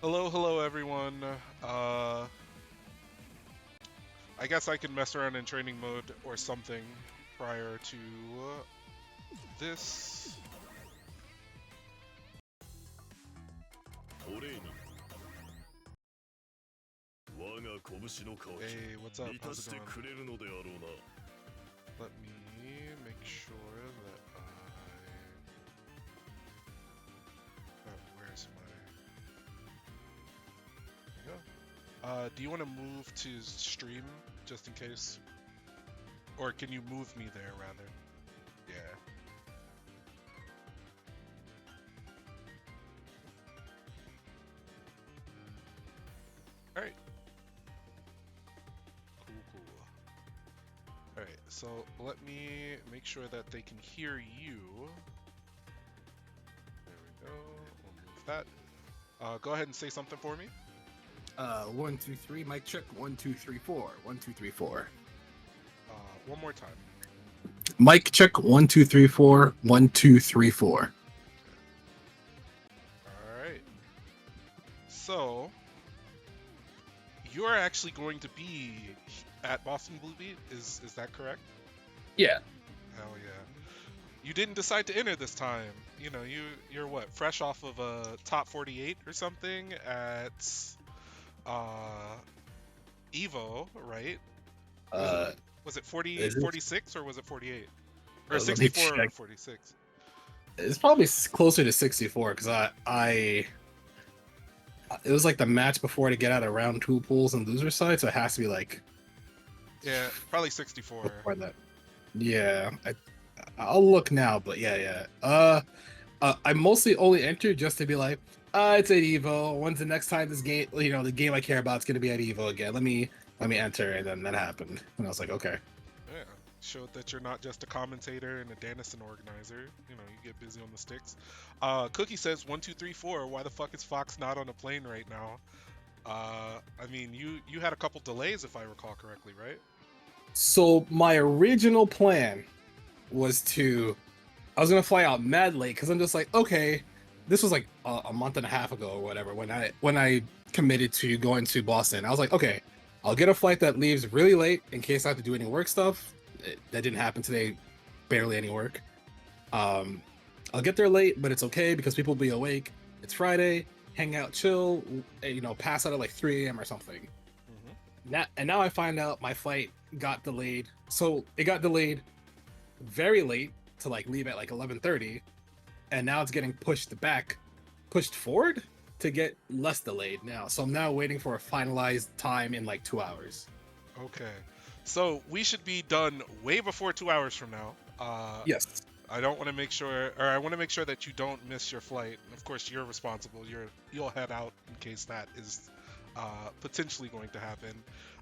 Hello everyone. Uh, I guess I can mess around in training mode or something prior to this. トレーニング我が拳の渇き Hey, what's up? 満た How's it して going? くれるのであろうな Let me make sure that where's my? There we go. Do you want to move to stream just in case, or can you move me there rather? Yeah. All right. Cool. All right. So let me make sure that they can hear you. There we go. We'll move that. Go ahead and say something for me. 1, 2, 3, mic check. 1, 2, 3, 4. 1, 2, 3, 4. One more time. Mic check. 1, 2, 3, 4. 1, 2, 3, 4. All right. So you are actually going to be at Boston Blue Beat. Is that correct? Yeah. Hell yeah. You didn't decide to enter this time. You know, you're what, fresh off of a top 48 or something at uh Evo, right? Was it Uh, was it 40 is it, 46 or was it 48? Or let me 64 or check. 46? It's probably closer to 64 because it was like the match before to get out of round two pools and loser side, so it has to be like Yeah, probably 64. before that. Yeah, I'll look now, but yeah. I mostly only entered just to be like, it's at Evo. When's the next time this game? The game I care about is gonna be at Evo again. Let me enter, and then that happened, and I was like, okay. Yeah, showed that you're not just a commentator and a Danielson organizer. You know, you get busy on the sticks. Cookie says 1, 2, 3, 4. Why the fuck is Fox not on a plane right now? I mean, you had a couple delays if I recall correctly, right? So my original plan was I was gonna fly out mad late because I'm just like, okay, this was like a month and a half ago or whatever when I committed to going to Boston. I was like, okay, I'll get a flight that leaves really late in case I have to do any work stuff. That didn't happen today, barely any work. Um, I'll get there late, but it's okay because people will be awake. It's Friday, hang out, chill, pass out at like 3 a.m. or something. Mm-hmm. Now I find out my flight got delayed. So it got delayed very late to like leave at like 11:30, and now it's getting pushed forward to get less delayed now. So I'm now waiting for a finalized time in like 2 hours. Okay, so we should be done way before 2 hours from now. Yes. I don't want to make sure, or I want to make sure that you don't miss your flight. Of course, you're responsible. You'll head out in case that is potentially going to happen.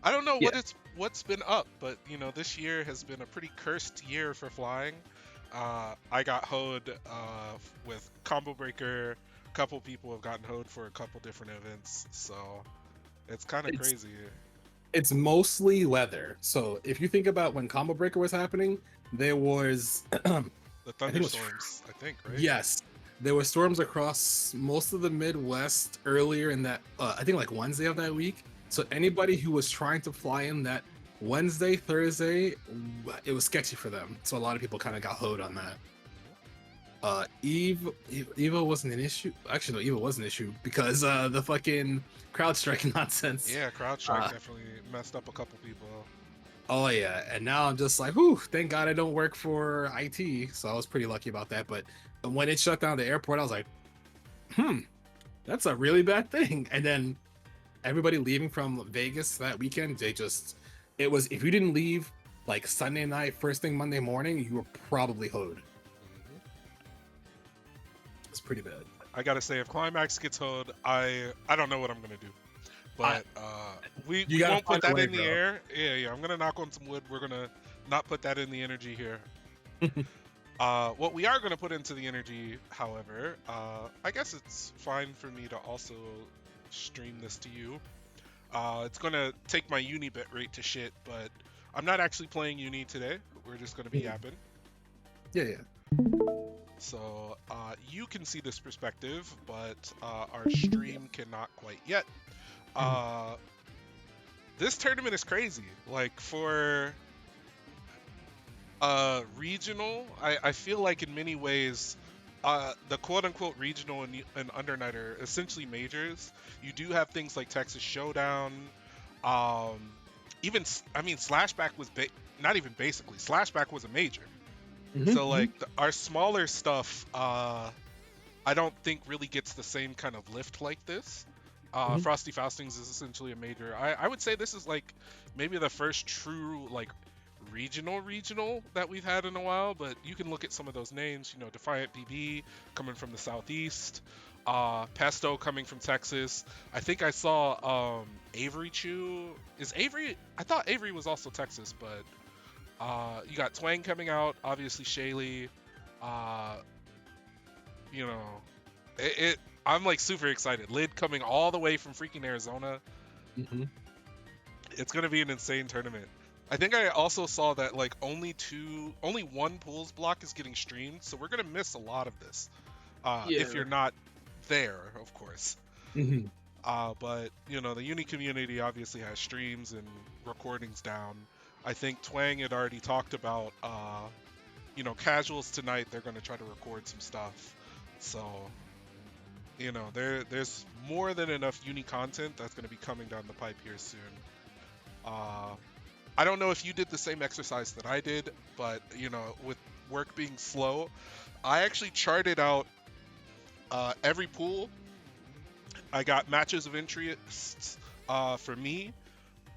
I don't know Yeah. what's been up, but this year has been a pretty cursed year for flying. I got hoed with Combo Breaker. A couple people have gotten hoed for a couple different events, so it's kind of It's crazy. it's mostly weather. So if you think about when Combo Breaker was happening, there was I The think it was thunderstorms, I think, right? yes, there were storms across most of the Midwest earlier in that I think like Wednesday of that week. So anybody who was trying to fly in that Wednesday, Thursday, it was sketchy for them. So a lot of people kind of got hoed on that. Evo wasn't an issue. Actually, no, Evo was an issue because the fucking crowd strike nonsense. Yeah, CrowdStrike Uh, definitely messed up a couple people. oh yeah, and now I'm just like, whew, thank God I don't work for IT, so I was pretty lucky about that. But when it shut down the airport, I was like, hmm, that's a really bad thing. And then everybody leaving from Vegas that weekend, it was if you didn't leave like Sunday night, first thing Monday morning, you were probably hoed. Mhm. It's pretty bad. I gotta say, if Climax gets hoed, I don't know what I'm gonna do. I But we You we gotta won't put find a that way, in the bro. air. Yeah. I'm gonna knock on some wood. We're gonna not put that in the energy here. What we are gonna put into the energy, however, I guess it's fine for me to also stream this to you. It's gonna take my uni bit rate to shit, but I'm not actually playing uni today. We're just gonna be yapping. Yeah, yeah. So you can see this perspective, but our stream cannot quite yet. Uh, this tournament is crazy. Like for regional, I feel like in many ways, the quote unquote regional and Undernight are essentially majors. You do have things like Texas Showdown, um, I mean, Slashback was not even basically, Slashback was a major. So like our smaller stuff, I don't think really gets the same kind of lift like this. Frosty Faustings is essentially a major. I would say this is like maybe the first true like regional that we've had in a while, but you can look at some of those names, you know, Defiant PB coming from the southeast, Pesto coming from Texas. I think I saw Avery Chew. Is Avery, I thought Avery was also Texas, but you got Twang coming out, obviously Shaylee. You know, I'm like super excited. Lid coming all the way from freaking Arizona. It's gonna be an insane tournament. I think I also saw that like only one pools block is getting streamed, so we're gonna miss a lot of this. If you're not there, of course. But you know, the Uni community obviously has streams and recordings down. I think Twang had already talked about, you know, casuals tonight. They're gonna try to record some stuff. So, you know, there's more than enough Uni content that's gonna be coming down the pipe here soon. I don't know if you did the same exercise that I did, but you know, with work being slow, I actually charted out every pool. I got matches of interest for me,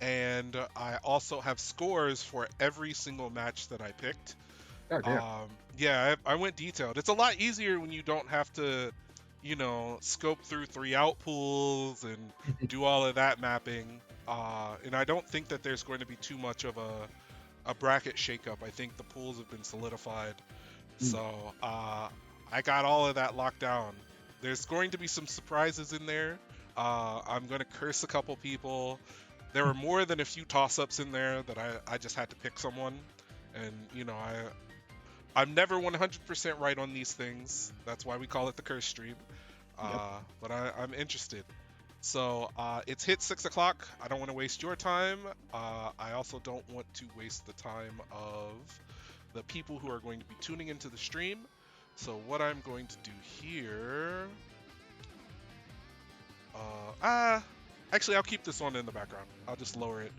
and I also have scores for every single match that I picked. Yeah, I went detailed. It's a lot easier when you don't have to, you know, scope through 3 out pools and do all of that mapping. And I don't think that there's going to be too much of a bracket shakeup. I think the pools have been solidified. So I got all of that locked down. There's going to be some surprises in there. I'm going to curse a couple people. There were more than a few toss-ups in there that I just had to pick someone. And, you know, I'm never 100% right on these things. That's why we call it the curse stream. But I'm interested. So it's hit 6 o'clock. I don't want to waste your time. I also don't want to waste the time of the people who are going to be tuning into the stream. So what I'm going to do here... actually, I'll keep this on in the background. I'll just lower it.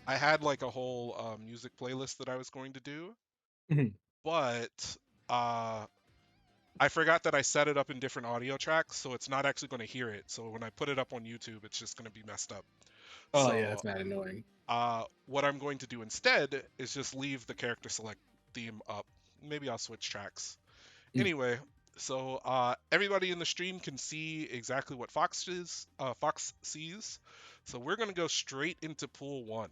I had like a whole music playlist that I was going to do. But I forgot that I set it up in different audio tracks, so it's not actually going to hear it. So when I put it up on YouTube, it's just going to be messed up. Oh, yeah, that's mad annoying. What I'm going to do instead is just leave the character select theme up. Maybe I'll switch tracks. Anyway, so everybody in the stream can see exactly what Fox sees. So we're going to go straight into pool 1.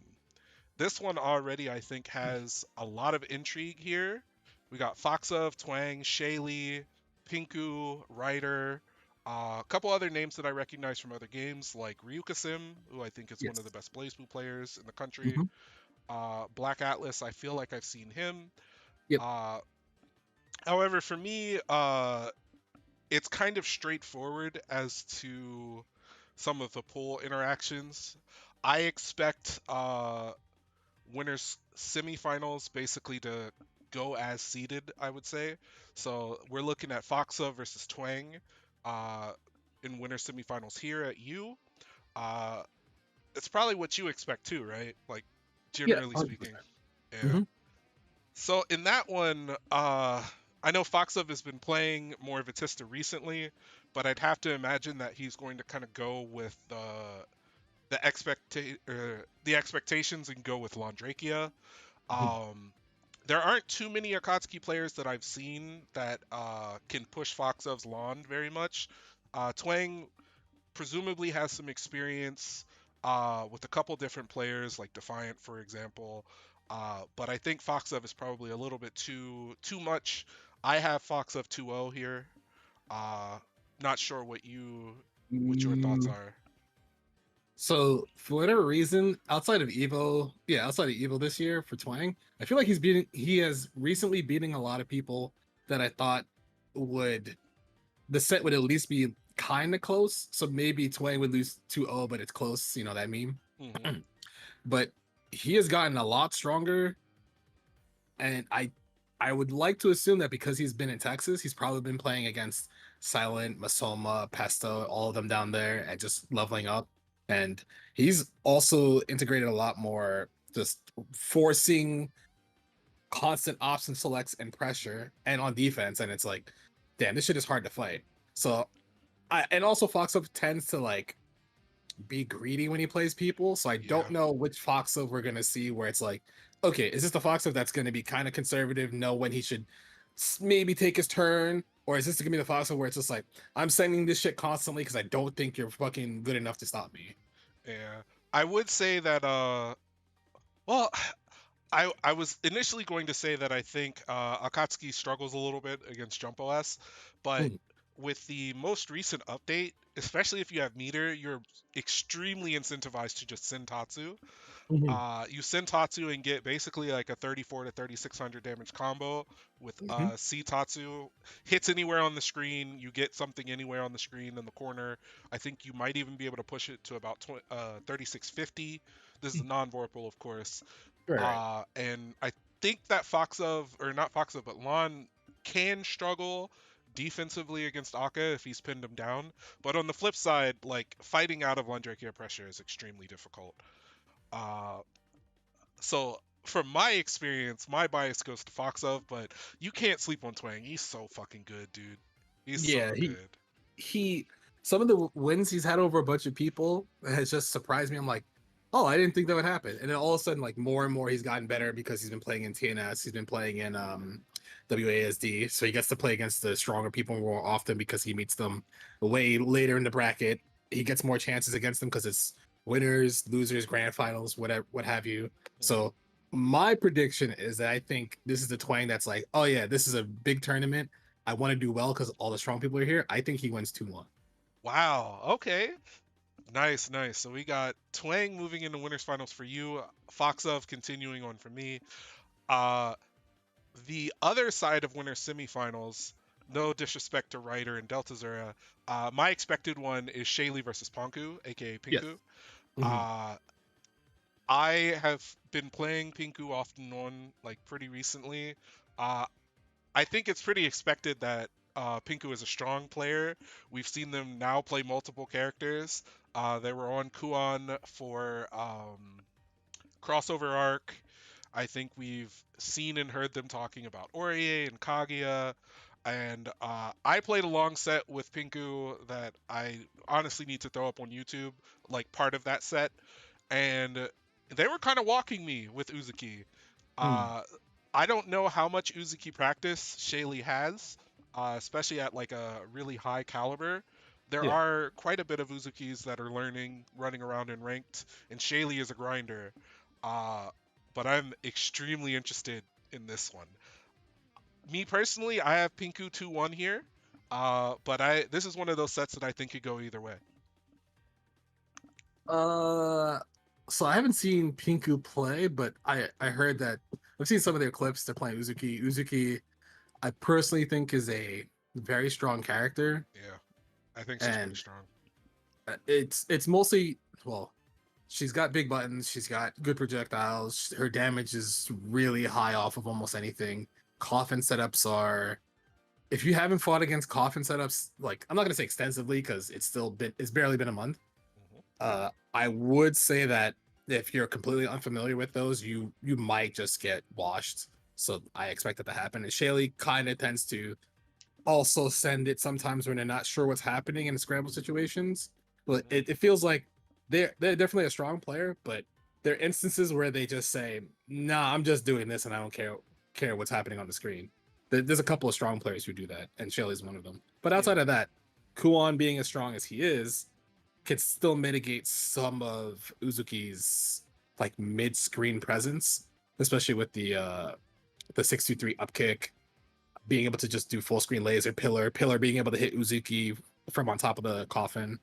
This one already, I think, has a lot of intrigue here. We got Foxov, Twang, Shaylee, Pinku, Ryder, a couple other names that I recognize from other games, like Ryukasim, who I think is one of the best Blaze Blue players in the country. Black Atlas, I feel like I've seen him. However, for me, it's kind of straightforward as to some of the pool interactions. I expect winners semifinals basically to go as seeded, I would say. So we're looking at Foxa versus Twang in winner semifinals here at U. It's probably what you expect too, right? Like, generally speaking. Yeah. So in that one, I know Foxov has been playing more Vatista recently, but I'd have to imagine that he's going to kind of go with the expectations and go with Londrakia. There aren't too many Akatsuki players that I've seen that can push Foxov's Lond very much. Twang presumably has some experience with a couple different players, like Defiant, for example. But I think Foxov is probably a little bit too much. I have Foxov 2-0 here. Not sure what your thoughts are. So for whatever reason, outside of Evo this year for Twang, I feel like he has recently beating a lot of people that I thought would the set would at least be kind of close. So maybe Twang would lose 2-0, but it's close. You know that meme. Hmm. But he has gotten a lot stronger, and I would like to assume that because he's been in Texas, he's probably been playing against Silent, Masoma, Pesto, all of them down there, and just leveling up. And he's also integrated a lot more, just forcing constant option selects and pressure, and on defense. And it's like, damn, this shit is hard to fight. So, and also Foxup tends to like be greedy when he plays people. So I Yeah. don't know which Foxup we're gonna see where it's like, okay, is this the Foxup that's gonna be kind of conservative, know when he should maybe take his turn, or is this gonna be the Foxup where it's just like, I'm sending this shit constantly because I don't think you're fucking good enough to stop me. Yeah. I would say that well, I was initially going to say that I think Akatsuki struggles a little bit against Jump OS, but Mm. with the most recent update, especially if you have meter, you're extremely incentivized to just send Tatsu. Mhm. You send Tatsu and get basically like a 34 to 3600 damage combo with Mhm. C Tatsu. Hits anywhere on the screen, you get something anywhere on the screen in the corner. I think you might even be able to push it to about 3650. This is non-vorpal, of course. Right, right. And I think that Foxov, or not Foxov, but Lon can struggle defensively against Akka if he's pinned him down. But on the flip side, like fighting out of Lundrake pressure is extremely difficult. Uh, so from my experience, my bias goes to Foxov, but you can't sleep on Twang. He's so fucking good, dude. He's Yeah, so good. he some of the wins he's had over a bunch of people has just surprised me. I'm like, oh, I didn't think that would happen. And then all of a sudden, like more and more, he's gotten better because he's been playing in TNS, he's been playing in WASD, so he gets to play against the stronger people more often because he meets them way later in the bracket. He gets more chances against them because it's winners, losers, grand finals, whatever, what have you. Mhm. So my prediction is that I think this is the Twang that's like, oh yeah, this is a big tournament. I want to do well because all the strong people are here. I think he wins 2-1. Wow. Okay. Nice, nice. So we got Twang moving into winners finals for you, Foxov continuing on for me. Uh, the other side of winners semifinals, no disrespect to Ryder and Delta Zura, my expected one is Shaylee versus Ponku, aka Yes. Pinku. Mhm. Uh, I have been playing Pinku off and on like pretty recently. Uh, I think it's pretty expected that Pinku is a strong player. We've seen them now play multiple characters. They were on Kuon for crossover arc. I think we've seen and heard them talking about Orie and Kaguya. And I played a long set with Pinku that I honestly need to throw up on YouTube, like part of that set. And they were kind of walking me with Uzuki. Mm. Uh, I don't know how much Uzuki practice Shaylee has, especially at like a really high caliber. There Yeah. are quite a bit of Uzukis that are learning, running around in ranked, and Shaylee is a grinder. Uh, but I'm extremely interested in this one. Me personally, I have Pinku 2-1 here. But this is one of those sets that I think could go either way. Uh, so I haven't seen Pinku play, but I heard that I've seen some of their clips. They're playing Uzuki. Uzuki, I personally think is a very strong character, Yeah, I think she's pretty and strong. it's mostly, well, she's got big buttons. She's got good projectiles. Her damage is really high off of almost anything. Coffin setups are, if you haven't fought against coffin setups, like I'm not gonna say extensively because it's barely been a month. Mhm. I would say that if you're completely unfamiliar with those, you might just get washed. So I expect that to happen. And Shaylee kind of tends to also send it sometimes when they're not sure what's happening in scramble situations. But Mhm. it feels like they're definitely a strong player, but there are instances where they just say, "Nah, I'm just doing this, and I don't care what's happening on the screen." There's a couple of strong players who do that, and Shaylee's one of them. But Yeah. outside of that, Kuon being as strong as he is could still mitigate some of Uzuki's like mid-screen presence, especially with the 623 upkick, being able to just do full screen laser pillar being able to hit Uzuki from on top of the coffin.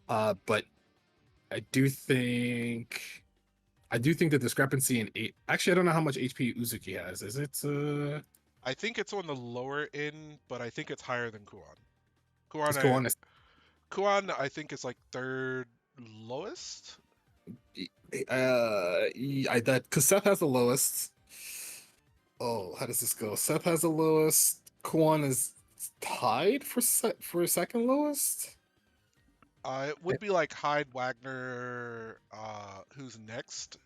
But I do think the discrepancy in eight. Actually, I don't know how much HP Uzuki has. Is it? I think it's on the lower end, but I think it's higher than Kuon. Because Kuon, Kuon is I think is like third lowest. that because Seth has the lowest. Oh, how does this go? Seth has the lowest. Kuon is tied for second lowest. It would be like Hyde, Wagner, who's next.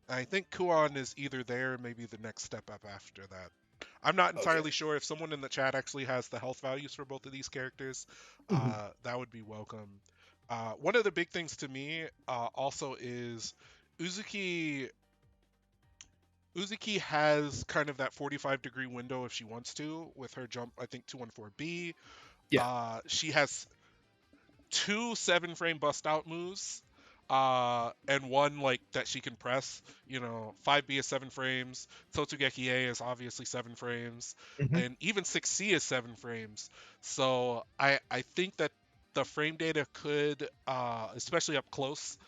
I think Kuon is either there, or maybe the next step up after that. I'm not Okay. entirely sure. If someone in the chat actually has the health values for both of these characters, Mhm. that would be welcome. One of the big things to me also is Uzuki. Uzuki has kind of that 45-degree window if she wants to with her jump. I think 214B. Yeah. She has two 7-frame bust out moves and one like that she can press. 5B is 7 frames, Totugeki A is obviously 7 frames, Mhm. and even 6C is 7 frames. So I think that the frame data could especially up close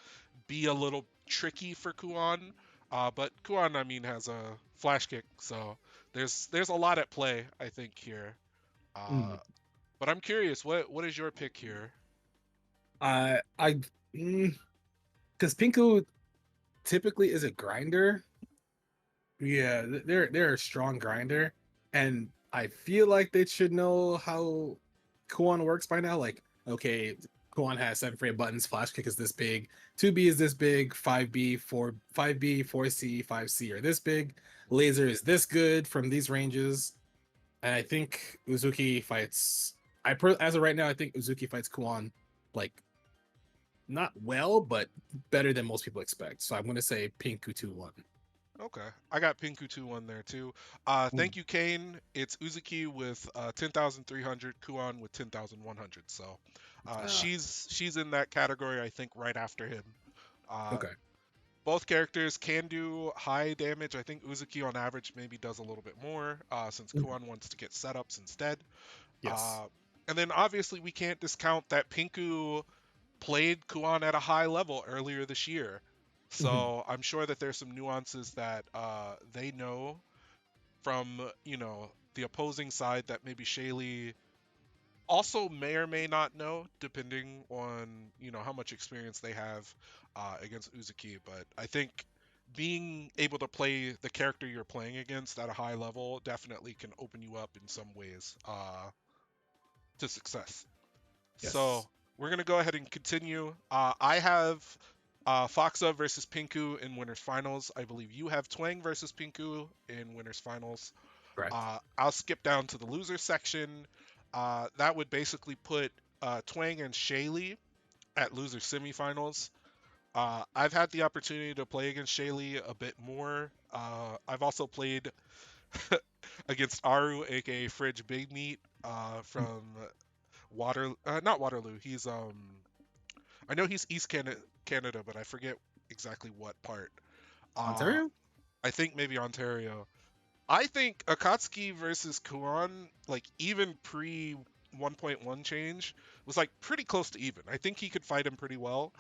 be a little tricky for Kuon. But Kuon, I mean, has a flash kick, so there's a lot at play, I think, here. Mm. But I'm curious, what is your pick here? I because Pinku typically is a grinder. Yeah, they're a strong grinder, and I feel like they should know how Kuon works by now. Like, okay, Kuon has 7 frame buttons, flash kick is this big, 2B is this big, 5B, 4C, 5C are this big, laser is this good from these ranges. And I think Uzuki fights as of right now, I think Uzuki fights Kuon like not well, but better than most people expect. So I'm gonna say Pinku 2-1. Okay, I got Pinku 2-1 there too. Mm. Thank you, Kane. It's Uzuki with 10,300, Kuon with 10,100. So Uh, she's in that category, I think, right after him. Uh, okay. both characters can do high damage. I think Uzuki on average maybe does a little bit more since Mhm. Kuon wants to get setups instead. Yes. Uh, and then obviously we can't discount that Pinku played Kuon at a high level earlier this year. Mhm. So I'm sure that there's some nuances that they know from, the opposing side that maybe Shaylee also may or may not know, depending on, how much experience they have against Uzuki. But I think being able to play the character you're playing against at a high level definitely can open you up in some ways to success. So Yes. we're gonna go ahead and continue. I have Foxa versus Pinku in winners finals. I believe you have Twang versus Pinku in winners finals. Correct. I'll skip down to the loser section. That would basically put Twang and Shaylee at loser semifinals. I've had the opportunity to play against Shaylee a bit more. I've also played against Aru, aka Fridge Big Meat, from not Waterloo. I know he's East Canada, but I forget exactly what part. Uh, Ontario? I think maybe Ontario. I think Akatsuki versus Kuan, like even pre 1.1 change, was like pretty close to even. I think he could fight him pretty well.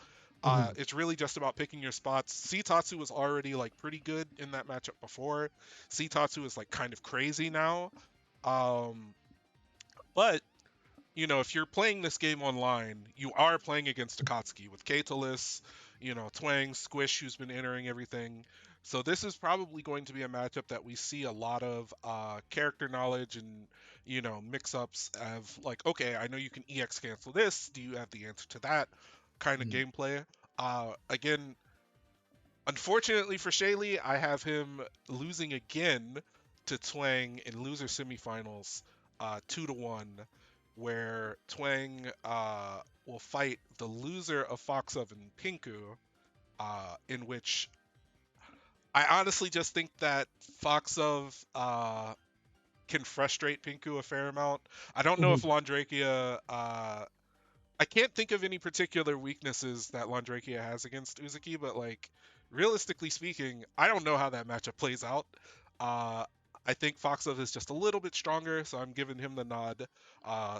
Mhm. It's really just about picking your spots. Seitatsu was already like pretty good in that matchup before. Seitatsu is like kind of crazy now. Um, but if you're playing this game online, you are playing against Akatsuki with Katalis, Twang, Squish, who's been entering everything. So this is probably going to be a matchup that we see a lot of character knowledge and, mix-ups of like, okay, I know you can EX cancel this. Do you have the answer to that kind of Mhm. gameplay? Again, unfortunately for Shaylee, I have him losing again to Twang in loser semifinals, 2-1, where Twang will fight the loser of Foxov and Pinku, in which I honestly just think that Foxov can frustrate Pinku a fair amount. I don't know if Mhm. Landrakia I can't think of any particular weaknesses that Landrakia has against Uzuki, but like realistically speaking, I don't know how that matchup plays out. Uh, I think Foxov is just a little bit stronger, so I'm giving him the nod.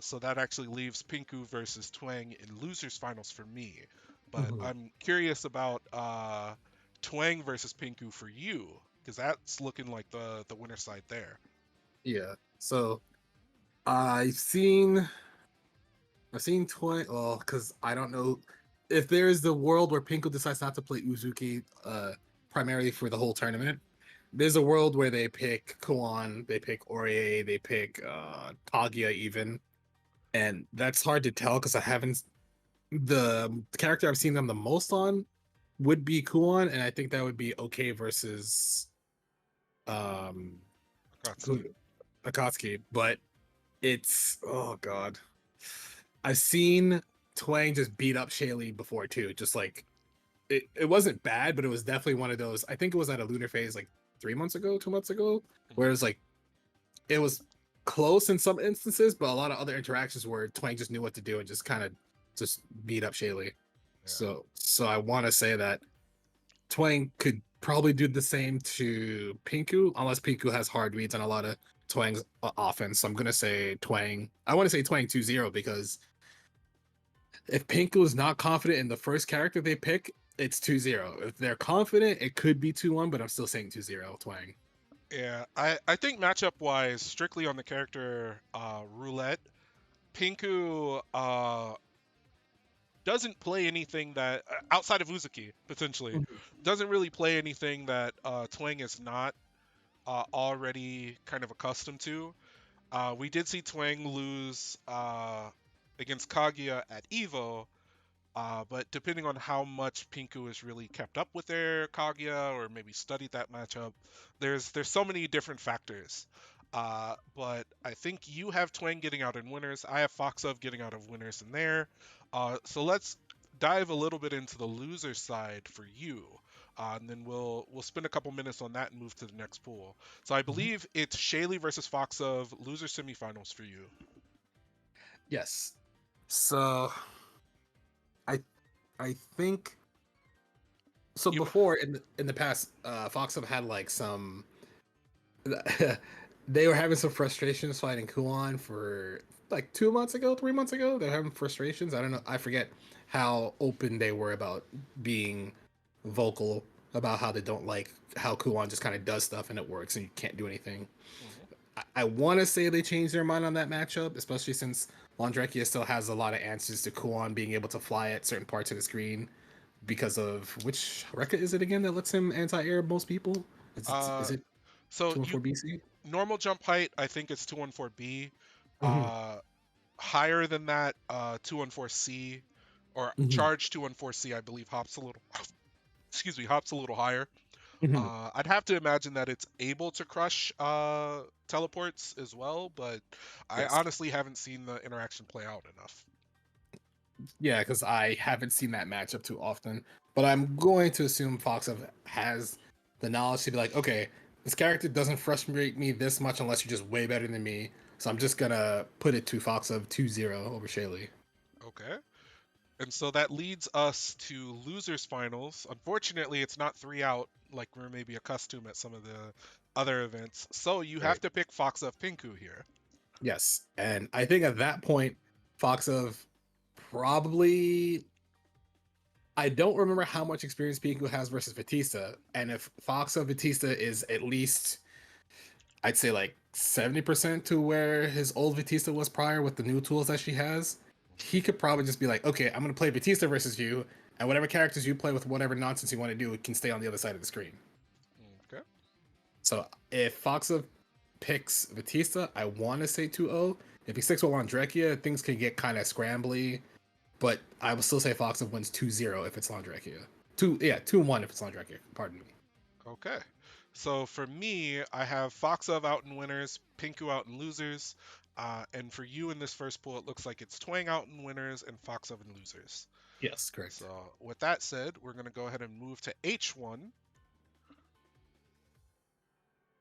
So that actually leaves Pinku versus Twang in losers finals for me. But Mhm. I'm curious about Twang versus Pinku for you, because that's looking like the winner side there. Yeah. So I've seen I've seen 20. Well, because I don't know if there's the world where Pinko decides not to play Uzuki primarily for the whole tournament. There's a world where they pick Kuon, they pick Orie, they pick Kaguya even, and that's hard to tell because I haven't. The character I've seen them the most on would be Kuon, and I think that would be okay versus um Akatsuki. who Akatsuki, but it's oh god. I've seen Twang just beat up Shaylee before too. Just like it wasn't bad, but it was definitely one of those. I think it was at a lunar phase like 3 months ago, 2 months ago, where it was like it was close in some instances, but a lot of other interactions where Twang just knew what to do and just kind of just beat up Shaylee. Yeah. So I want to say that Twang could probably do the same to Pinku, unless Pinku has hard reads on a lot of Twang's offense. So I'm gonna say Twang. I want to say Twang 2-0 because if Pinku is not confident in the first character they pick, it's 2-0. If they're confident, it could be 2-1, but I'm still saying 2-0 Twang. Yeah, I think matchup wise, strictly on the character roulette, Pinku doesn't play anything that outside of Uzuki potentially Mhm. doesn't really play anything that Twang is not already kind of accustomed to. We did see Twang lose against Kaguya at Evo, but depending on how much Pinku has really kept up with their Kaguya or maybe studied that matchup, there's so many different factors. But I think you have Twang getting out in winners. I have Foxov getting out of winners in there. So let's dive a little bit into the loser side for you. And then we'll spend a couple minutes on that and move to the next pool. So I Mhm. believe it's Shaylee versus Foxov loser semifinals for you. Yes. So I I think so. You Before in the past, Fox have had like some. They were having some frustrations fighting Kuon for like 2 months ago, 3 months ago. They're having frustrations. I don't know. I forget how open they were about being vocal about how they don't like how Kuon just kind of does stuff and it works and you can't do anything. Mhm. I want to say they changed their mind on that matchup, especially since Landrekia still has a lot of answers to Kuon being able to fly at certain parts of the screen because of which record is it again that lets him anti-air most people? Uh, Is it so you 214 BC? normal jump height, I think it's 214B. Mm-hmm. Uh, higher than that, 214C, or Mm-hmm. charge 214C, I believe hops a little. Excuse me, hops a little higher. Mm-hmm. I'd have to imagine that it's able to crush teleports as well, but I Yes. honestly haven't seen the interaction play out enough. Yeah, because I haven't seen that matchup too often, but I'm going to assume has the knowledge to be like, okay, this character doesn't frustrate me this much unless you're just way better than me. So I'm just gonna put it to Foxov 2-0 over Shaylee. Okay. And so that leads us to losers finals. Unfortunately, it's not three out like we're maybe accustomed at some of the other events. So you have Right. to pick Fox of Pinku here. Yes, and I think at that point, Foxov probably. I don't remember how much experience Piku has versus Batista, and if Foxov Batista is at least, I'd say like 70% to where his old Batista was prior with the new tools that she has, he could probably just be like, okay, I'm gonna play Batista versus you, and whatever characters you play with, whatever nonsense you want to do, it can stay on the other side of the screen. Okay. So if Foxov picks Batista, I want to say 2-0. If he sticks with Landrekia, things can get kind of scrambly, but I will still say Foxov wins 2-0 if it's Landrekia. 2-1 if it's Landrekia. Pardon me. Okay. So for me, I have Foxov out in winners, Pinku out in losers. And for you in this first pool, it looks like it's Twang out in winners and Foxov in losers. Yes, correct. So with that said, we're going to go ahead and move to H1.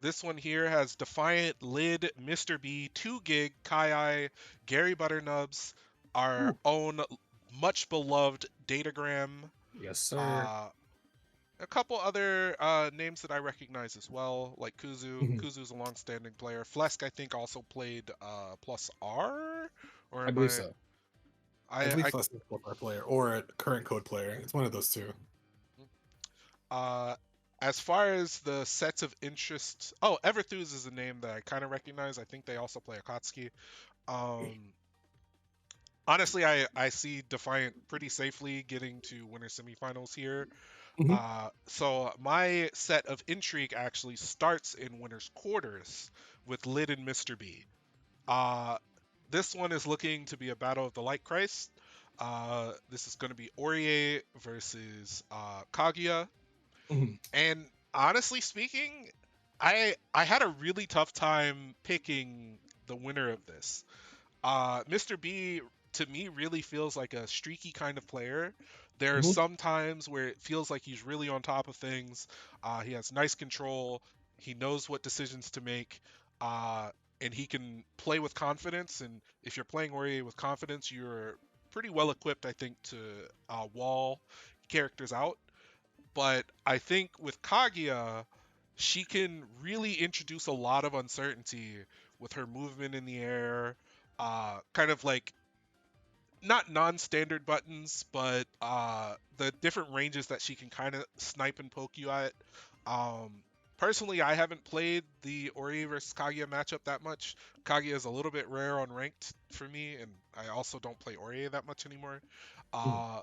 This one here has Defiant, Lid, Mr. B, 2 Gig, Kai, Gary Butternubs, our Ooh. own much beloved Datagram, Yes, sir. uh, a couple other names that I recognize as well, like Kuzu. Mhm. Kuzu's a long-standing player. Flesk, I think, also played plus R, or I am believe so. I believe I Flex is a player or a current code player. It's one of those two. uh, as far as the sets of interest, oh, Everthuse is a name that I kind of recognize. I think they also play Akatsuki. Um, Honestly, I see Defiant pretty safely getting to winter semifinals here. Hmm. So my set of intrigue actually starts in winners quarters with Lid and Mr. B. Uh, this one is looking to be a battle of the Light Christ. This is going to be Aurier versus Kaguya. Hmm. And honestly speaking, I had a really tough time picking the winner of this. Mr. B to me really feels like a streaky kind of player. There are Hmm. some times where it feels like he's really on top of things. He has nice control. He knows what decisions to make. Uh, and he can play with confidence. And if you're playing Ori with confidence, you're pretty well equipped, I think, to wall characters out. But I think with Kaguya, she can really introduce a lot of uncertainty with her movement in the air, kind of like not non-standard buttons, but the different ranges that she can kind of snipe and poke you at. Um, Personally, I haven't played the Ori versus Kaguya matchup that much. Kaguya is a little bit rare on ranked for me, and I also don't play Ori that much anymore. Uh,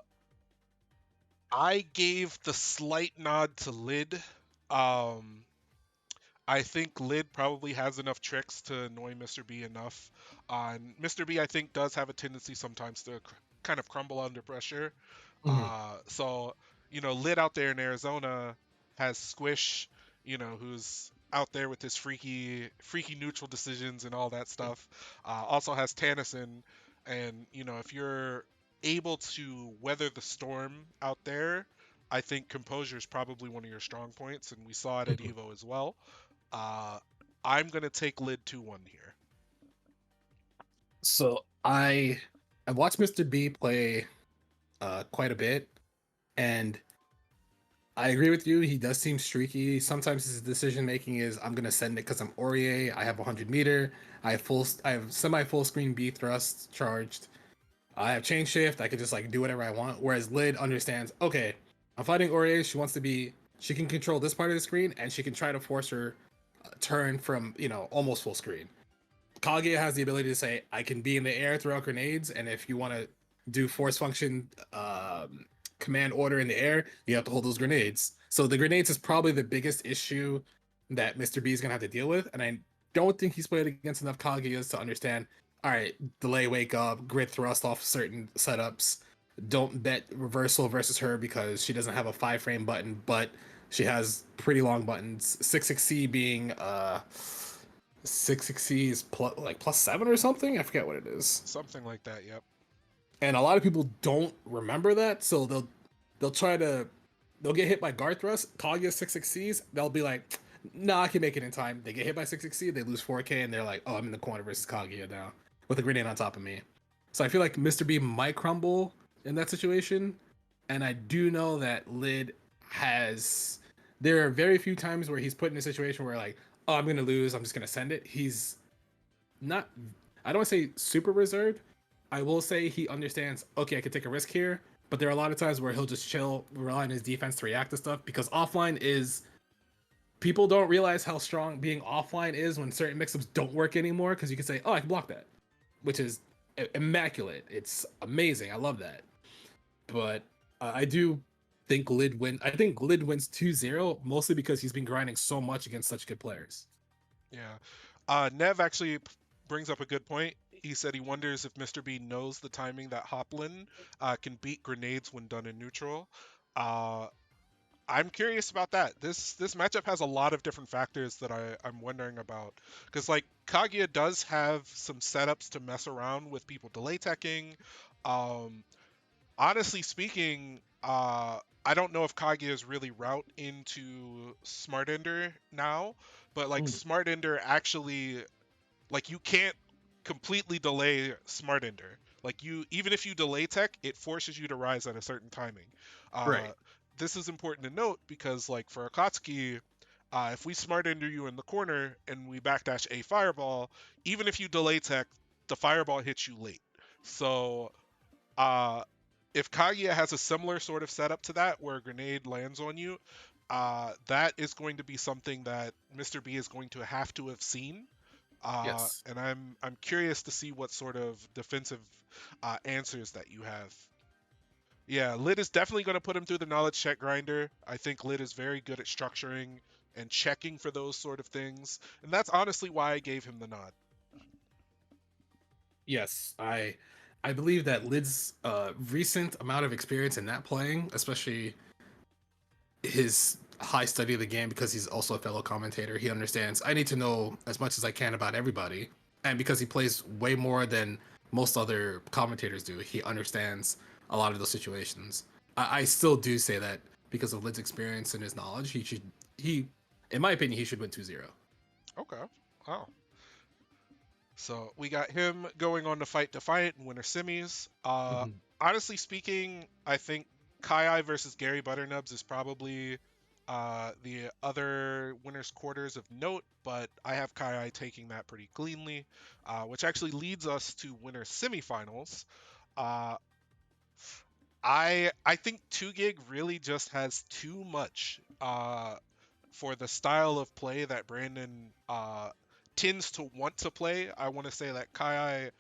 I gave the slight nod to Lid. Um, I think Lid probably has enough tricks to annoy Mr. B enough. And Mr. B, I think, does have a tendency sometimes to kind of crumble under pressure. Hmm. So, Lid out there in Arizona has Squish, who's out there with his freaky neutral decisions and all that stuff. Also has Tannison, and if you're able to weather the storm out there, I think composure is probably one of your strong points, and we saw it at Hmm. Evo as well. Uh, I'm gonna take Lid 2-1 here. So I watched Mr. B play quite a bit, and I agree with you. He does seem streaky. Sometimes his decision making is I'm gonna send it because I'm Aurier. I have 100 meter. I have semi full screen B thrust charged. I have chain shift. I can just like do whatever I want. Whereas Lid understands. Okay, I'm fighting Aurier. She wants to be. She can control this part of the screen, and she can try to force her turn from almost full screen. Kaguya has the ability to say, I can be in the air throughout grenades, and if you want to do force function command order in the air, you have to hold those grenades. So the grenades is probably the biggest issue that Mr. B is gonna have to deal with, and I don't think he's played against enough Kaguyas to understand. All right, delay, wake up, grid thrust off certain setups. Don't bet reversal versus her because she doesn't have a 5 frame button, but she has pretty long buttons. 66C being 660 is like +7 or something. I forget what it is. Something like that. Yep. And a lot of people don't remember that, so they'll try to they'll get hit by guard thrust. Kaguya 660s, they'll be like, "Nah, I can make it in time." They get hit by 660, they lose 4K, and they're like, "Oh, I'm in the corner versus Kaguya now with a grenade on top of me." So I feel like Mr. B might crumble in that situation, and I do know that Lid has. There are very few times where he's put in a situation where like, "Oh, I'm gonna lose. I'm just gonna send it." He's not. I don't want to say super reserved. I will say he understands. Okay, I can take a risk here, but there are a lot of times where he'll just chill, rely on his defense to react to stuff because offline is. People don't realize how strong being offline is when certain mix-ups don't work anymore because you can say, "Oh, I can block that," which is immaculate. It's amazing. I love that. But I do think Lid win. I think Lid wins 2-0 mostly because he's been grinding so much against such good players. Yeah. Nev actually brings up a good point. He said he wonders if Mr. B knows the timing that Hoplin can beat grenades when done in neutral. Uh, I'm curious about that. This matchup has a lot of different factors that I'm wondering about. Because like Kaguya does have some setups to mess around with people delay teching. Um, Honestly speaking, I don't know if Kaguya is really route into Smart Ender now, but like Mm. Smart Ender actually like you can't completely delay Smart Ender. Like you, even if you delay tech, it forces you to rise at a certain timing. Uh, Right. this is important to note because, like for Akatsuki, if we Smart Ender you in the corner and we backdash a fireball, even if you delay tech, the fireball hits you late. So uh, if Kaguya has a similar sort of setup to that, where a grenade lands on you, that is going to be something that Mr. B is going to have seen. Yes. And I'm curious to see what sort of defensive answers that you have. Yeah, Lid is definitely going to put him through the knowledge check grinder. I think Lid is very good at structuring and checking for those sort of things, and that's honestly why I gave him the nod. Yes, I believe that Lid's recent amount of experience in that playing, especially his high study of the game, because he's also a fellow commentator, he understands I need to know as much as I can about everybody, and because he plays way more than most other commentators do, he understands a lot of those situations. I still do say that because of Lid's experience and his knowledge, he in my opinion he should win 2-0. Okay. Wow. So we got him going on to fight Defiant and winter semis. Mhm. Honestly speaking, I think Kai versus Gary Butternubs is probably the other winners quarters of note, but I have Kai taking that pretty cleanly, which actually leads us to winner semifinals. Uh, I think 2 Gig really just has too much for the style of play that Brandon tends to want to play. I want to say that Kai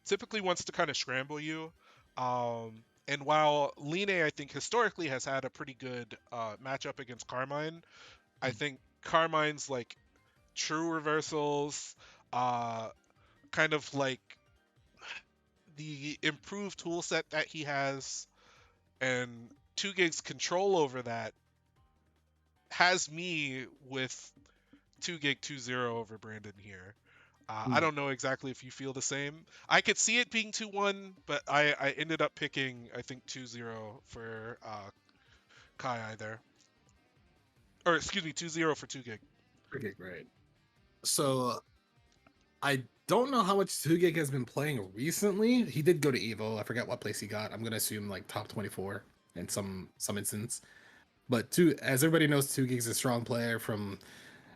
typically wants to kind of scramble you. And while Line, I think historically has had a pretty good matchup against Carmine, I think Carmine's like true reversals, uh, kind of like the improved tool set that he has, and 2 Gig's control over that has me with 2 Gig 2-0 over Brandon here. I Mm. don't know exactly if you feel the same. I could see it being 2-1, but I ended up picking, I think, 2-0 for Kai there. Or, excuse me, 2-0 for 2 Gig. Okay, great. So I don't know how much 2 Gig has been playing recently. He did go to Evo. I forget what place he got. I'm gonna assume like top 24 in some instance. But as everybody knows, 2 Gig's a strong player from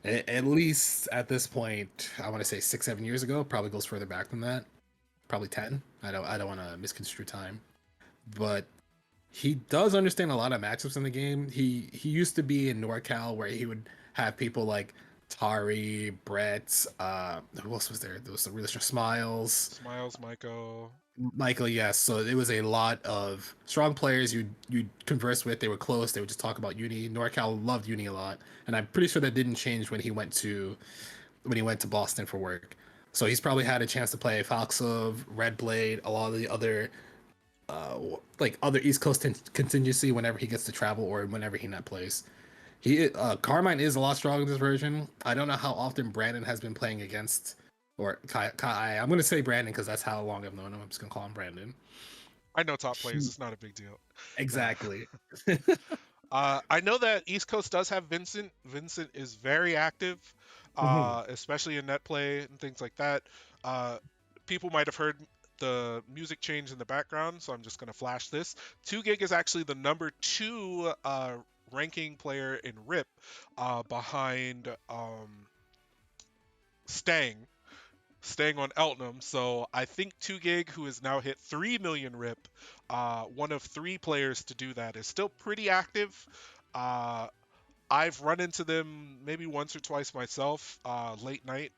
at least at this point. I want to say 6-7 years ago. Probably goes further back than that. Probably 10. I don't want to misconstrue time. But he does understand a lot of matchups in the game. He used to be in NorCal where he would have people like Tari, Brett, who else was there? There was some really Smiles, Smiles, Maiko. Michael. Yes, so it was a lot of strong players you'd converse with. They were close. They would just talk about Uni. NorCal loved Uni a lot, and I'm pretty sure that didn't change when he went to Boston for work. So he's probably had a chance to play Foxov, Red Blade, a lot of the other uh, like other East Coast contingency whenever he gets to travel or whenever he not plays. Carmine is a lot stronger in this version. I don't know how often Brandon has been playing against or Kai. I'm gonna say Brandon because that's how long I've known him. I'm just gonna call him Brandon. I know top players. It's not a big deal. Nah. Exactly. I know that East Coast does have Vincent. Vincent is very active, Mhm. especially in net play and things like that. Uh, People might have heard the music change in the background, so I'm just going to flash this. 2 Gig is actually the number 2 ranking player in RIP, behind Stang. Staying on Eltnum. So I think 2 Gig, who has now hit 3 million RIP, one of 3 players to do that, is still pretty active. Uh, I've run into them maybe once or twice myself, late night.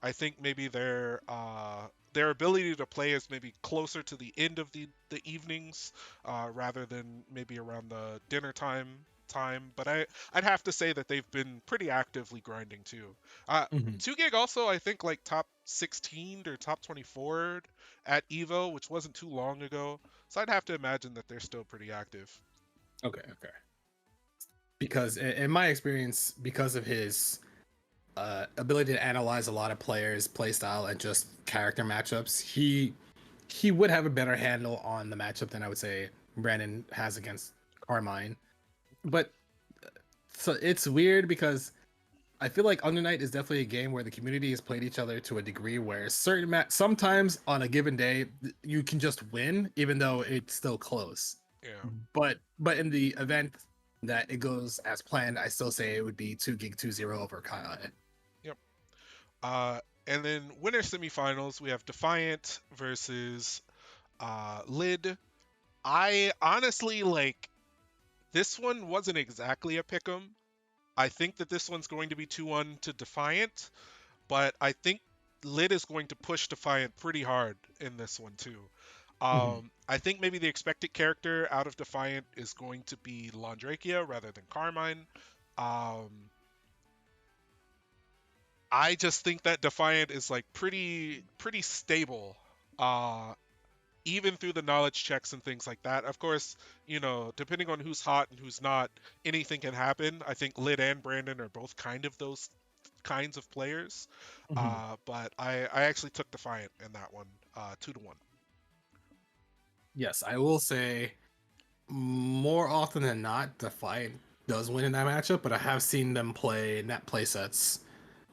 I think maybe their ability to play is maybe closer to the end of the evenings, rather than maybe around the dinner time. But I'd have to say that they've been pretty actively grinding too. Uh, Mhm. 2 Gig also, I think, like top 16 or top 24 at Evo, which wasn't too long ago. So I'd have to imagine that they're still pretty active. Okay. Okay. Because in my experience, because of his ability to analyze a lot of players' playstyle and just character matchups, he would have a better handle on the matchup than I would say Brandon has against Carmine. But so it's weird because I feel like Under Night is definitely a game where the community has played each other to a degree where sometimes on a given day you can just win even though it's still close. Yeah. But in the event that it goes as planned, I still say it would be 2 Gig 2-0 over Kai. Yep. Uh, and then winner semifinals, we have Defiant versus Lid. I honestly, like, this one wasn't exactly a pick'em. I think that this one's going to be 2-1 to Defiant, but I think Lid is going to push Defiant pretty hard in this one too. Mhm. I think maybe the expected character out of Defiant is going to be Landrakia rather than Carmine. Um, I just think that Defiant is like pretty stable. Uh, Even through the knowledge checks and things like that. Of course, depending on who's hot and who's not, anything can happen. I think Lid and Brandon are both kind of those kinds of players. Mhm. But I actually took Defiant in that one, 2-1. Yes, I will say more often than not, Defiant does win in that matchup, but I have seen them play net play sets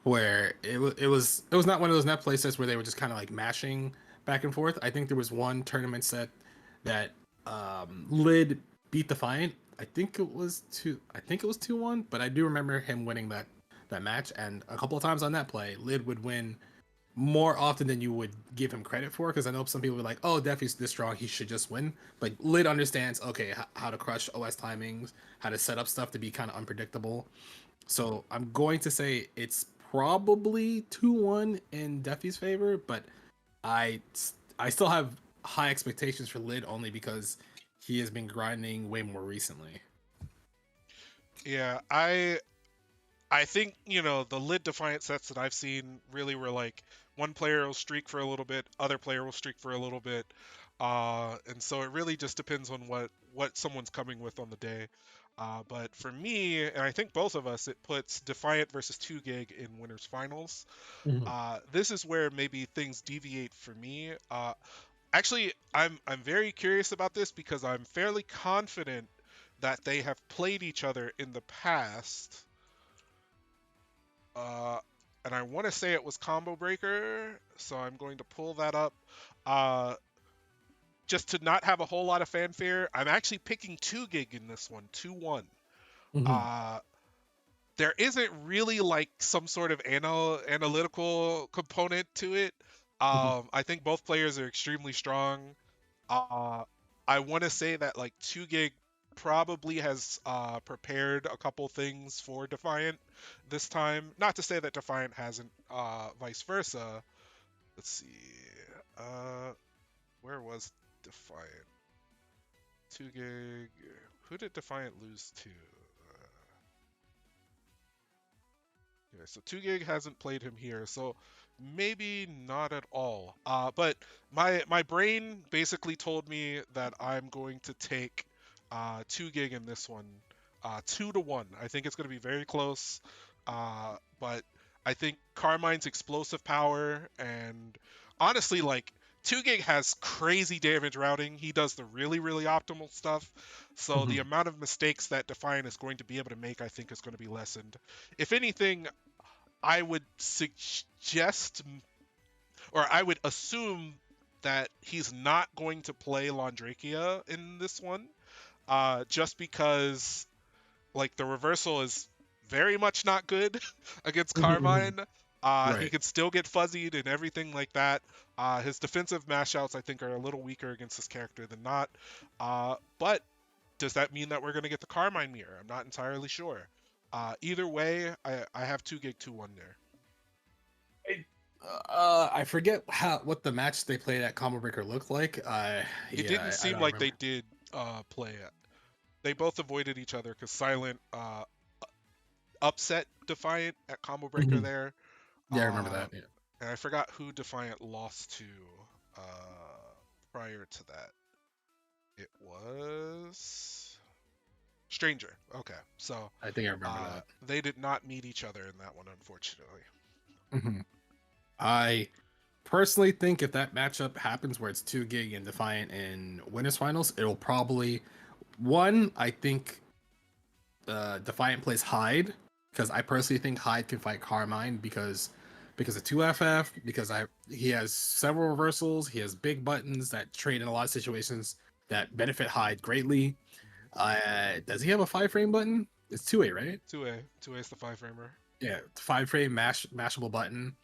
where it was not one of those net play sets where they were just kind of like mashing back and forth. I think there was one tournament set that Lid beat Defiant. I think it was 2-1, but I do remember him winning that match, and a couple of times on that play, Lid would win more often than you would give him credit for, because I know some people were like, "Oh, Defi's this strong, he should just win." But Lid understands, okay, how to crush OS timings, how to set up stuff to be kind of unpredictable. So I'm going to say it's probably 2-1 in Defi's favor, but I I still have high expectations for Lid only because he has been grinding way more recently. Yeah, I think, the Lid Defiant sets that I've seen really were like one player will streak for a little bit, other player will streak for a little bit. And so it really just depends on what someone's coming with on the day. But for me, and I think both of us, it puts Defiant versus 2 Gig in winners finals. Mhm. This is where maybe things deviate for me. Actually, I'm very curious about this because I'm fairly confident that they have played each other in the past. Uh, and I want to say it was Combo Breaker, so I'm going to pull that up. Uh, just to not have a whole lot of fanfare, I'm actually picking 2 Gig in this one, 2-1. Mhm. Uh, there isn't really like some sort of analytical component to it. Mhm. I think both players are extremely strong. Uh, I want to say that like 2 Gig probably has prepared a couple things for Defiant this time. Not to say that Defiant hasn't, vice versa. Let's see. Uh, where was Defiant? 2 Gig. Who did Defiant lose to? Yeah, so 2 Gig hasn't played him here, so maybe not at all. But my brain basically told me that I'm going to take 2 Gig in this one, 2-1. I think it's going to be very close, but I think Carmine's explosive power and honestly, like 2 Gig has crazy damage routing. He does the really optimal stuff. So the Mhm. amount of mistakes that Defiant is going to be able to make, I think, is going to be lessened. If anything, I would suggest, or I would assume that he's not going to play Laundrakia in this one, just because like the reversal is very much not good against Mhm. Mhm. Carmine. He Right. can still get fuzzied and everything like that. His defensive mash outs, I think, are a little weaker against this character than not. But does that mean that we're going to get the Carmine mirror? I'm not entirely sure. Either way, I have 2 Gig 2-1 there. I forget what the match they played at Combo Breaker looked like. It Yeah, didn't I seem don't like they remember. did play it. They both avoided each other because Silent upset Defiant at Combo Breaker Mhm. there. Yeah, I remember Uh, that. Yeah. and I forgot who Defiant lost to prior to that. It was Stranger. Okay, so I think I remember that. they did not meet each other in that one, unfortunately. Mhm. I personally think if that matchup happens where it's 2 Gig and Defiant in winners finals, it'll probably one. I think Defiant plays Hyde because I personally think Hyde can fight Carmine because of 2FF, because I he has several reversals, he has big buttons that trade in a lot of situations that benefit Hyde greatly. Does he have a 5 frame button? It's 2A, right? 2A is the 5 framer. Yeah, 5 frame mashable button,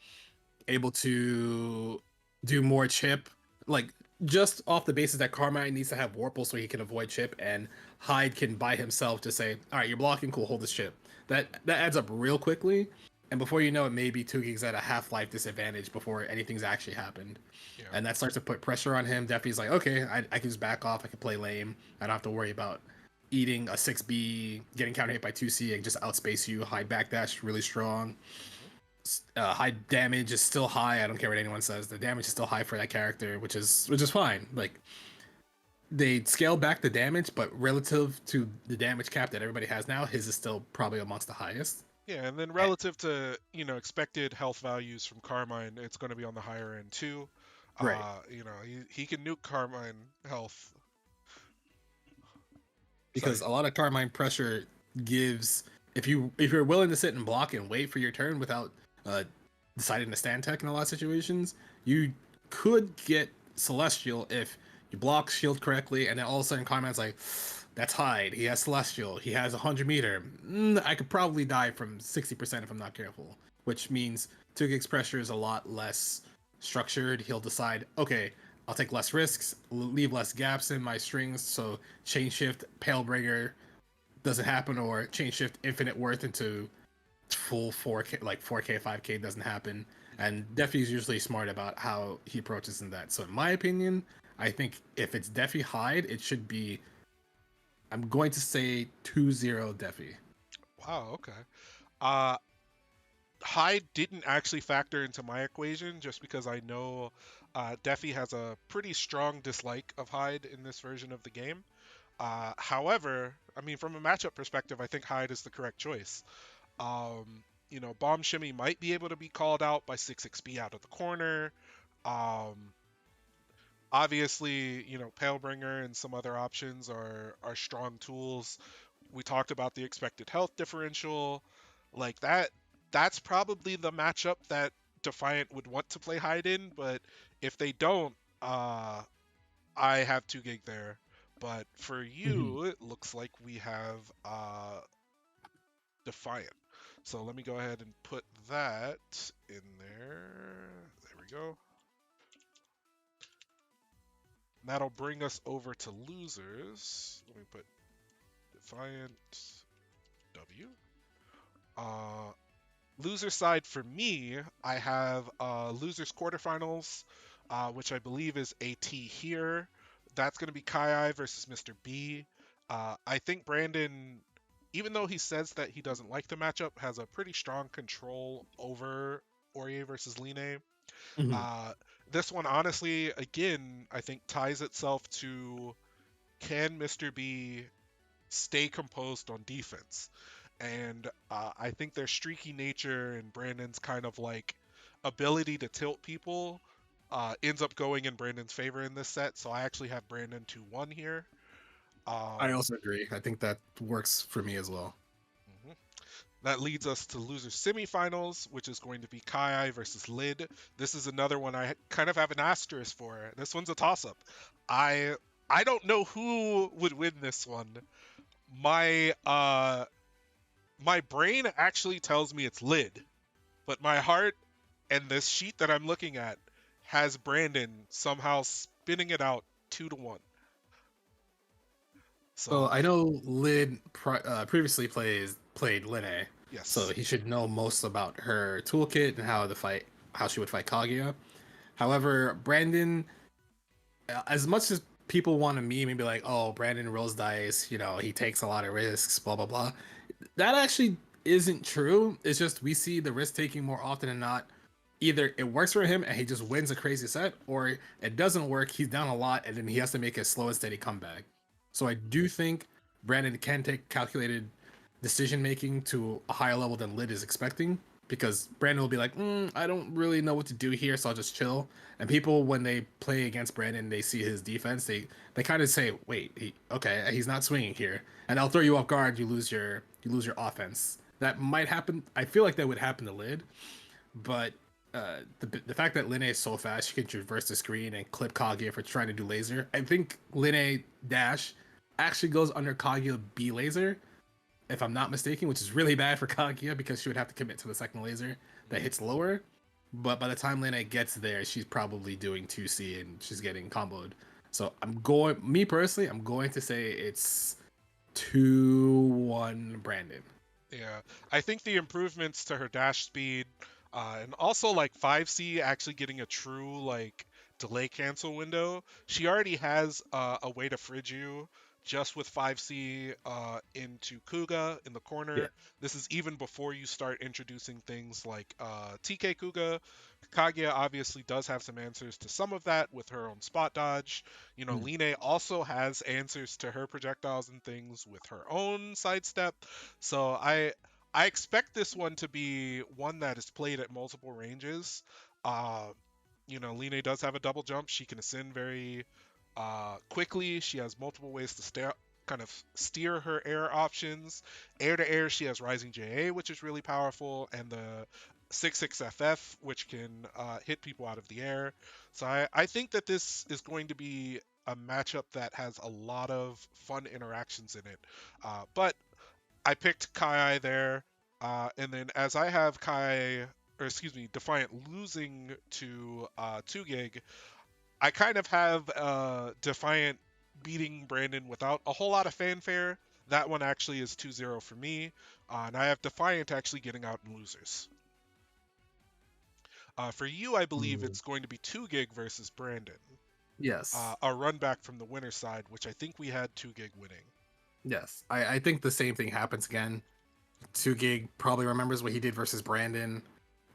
able to do more chip, like just off the basis that Carmine needs to have Warple so he can avoid chip, and Hyde can by himself just say, "All right, you're blocking, cool, hold this chip." that adds up real quickly, and before you know it, maybe Tugig's at a half-life disadvantage before anything's actually happened. Yeah. And that starts to put pressure on him. Definitely's like, okay, I can just back off. I can play lame. I don't have to worry about eating a 6B, getting counter hit by 2C, and just outspace you. High backdash, really strong. High damage is still high. I don't care what anyone says. The damage is still high for that character, which is fine. Like, they scaled back the damage, but relative to the damage cap that everybody has now, his is still probably amongst the highest. Yeah, and then relative to, expected health values from Carmine, it's going to be on the higher end too. Right. He can nuke Carmine health. Because a lot of Carmine pressure gives, if you're willing to sit and block and wait for your turn without deciding to stand tech in a lot of situations, you could get Celestial if you block shield correctly, and then all of a sudden Carmine's like, that's Hyde, he has Celestial, he has 100 meter. I could probably die from 60% if I'm not careful, which means Tugig's pressure is a lot less structured. He'll decide, okay, I'll take less risks, leave less gaps in my strings, so chain shift Palebringer doesn't happen, or chain shift infinite worth into full 4K, like 4K, 5K doesn't happen. And Defi's usually smart about how he approaches in that. So in my opinion, I think if it's Defi Hyde, it should be, I'm going to say 2-0 Defi. Wow, okay. Hyde didn't actually factor into my equation just because I know Defi has a pretty strong dislike of Hyde in this version of the game. However, I mean, from a matchup perspective, I think Hyde is the correct choice. Bomb Shimmy might be able to be called out by 6xp out of the corner. Obviously, Palebringer and some other options are strong tools. We talked about the expected health differential. Like that's probably the matchup that Defiant would want to play Hyde in, but if they don't, I have 2 gig there. But for you, it looks like we have Defiant. So let me go ahead and put that in there. There we go. That'll bring us over to losers. Let me put Defiant W. Loser side for me, I have losers quarterfinals, which I believe is AT here. That's going to be Kai versus Mr. B. I think Brandon, even though he says that he doesn't like the matchup, has a pretty strong control over Aurier versus Line. This one, honestly, again, I think ties itself to, can Mr. B stay composed on defense? And I think their streaky nature and Brandon's kind of like ability to tilt people ends up going in Brandon's favor in this set. So I actually have Brandon 2-1 here. I also agree. I think that works for me as well. That leads us to loser semifinals, which is going to be Kai versus Lid. This is another one I kind of have an asterisk for. This one's a toss-up. I don't know who would win this one. My brain actually tells me it's Lid, but my heart and this sheet that I'm looking at has Brandon somehow spinning it out 2-1. So I know Lid previously played Linne. Yes. So he should know most about her toolkit and how she would fight Kaguya. However, Brandon, as much as people want to meme and be like, oh, Brandon rolls dice, he takes a lot of risks, blah, blah, blah. That actually isn't true. It's just we see the risk taking more often than not. Either it works for him and he just wins a crazy set, or it doesn't work, he's down a lot, and then he has to make a slow and steady comeback. So I do think Brandon can take calculated decision making to a higher level than Lid is expecting, because Brandon will be like, I don't really know what to do here, so I'll just chill. And people, when they play against Brandon, they see his defense, they kind of say, wait, he's not swinging here, and they'll throw you off guard. You lose your offense. That might happen. I feel like that would happen to Lid, but the fact that Linne is so fast, she can traverse the screen and clip Kaguya for trying to do laser. I think Linne dash actually goes under Kaguya B laser, if I'm not mistaken, which is really bad for Kaguya because she would have to commit to the second laser that hits lower. But by the time Linne gets there, she's probably doing 2C and she's getting comboed. So I'm going to say it's 2-1 Brandon. Yeah, I think the improvements to her dash speed, and also like 5C actually getting a true like delay cancel window. She already has a way to fridge you just with 5C into Kuga in the Yeah. corner. This is even before you start introducing things like TK Kuga. Kaguya obviously does have some answers to some of that with her own spot dodge. You know, Mm. Line also has answers to her projectiles and things with her own sidestep. So I expect this one to be one that is played at multiple ranges. Uh, you know, Line does have a double jump. She can ascend very quickly. She has multiple ways to kind of steer her air options. Air to air, she has Rising JA, which is really powerful, and the 6/6 FF, which can hit people out of the air. So I think that this is going to be a matchup that has a lot of fun interactions in it. But I picked Kai there, and then as I have Kai, or excuse me, Defiant losing to 2 gig, I kind of have Defiant beating Brandon without a whole lot of fanfare. That one actually is 2-0 for me, and I have Defiant actually getting out in losers. For you, I believe Mm. it's going to be 2 gig versus Brandon. Yes. A run back from the winner's side, which I think we had 2 gig winning. Yes. I think the same thing happens again. 2 gig probably remembers what he did versus Brandon.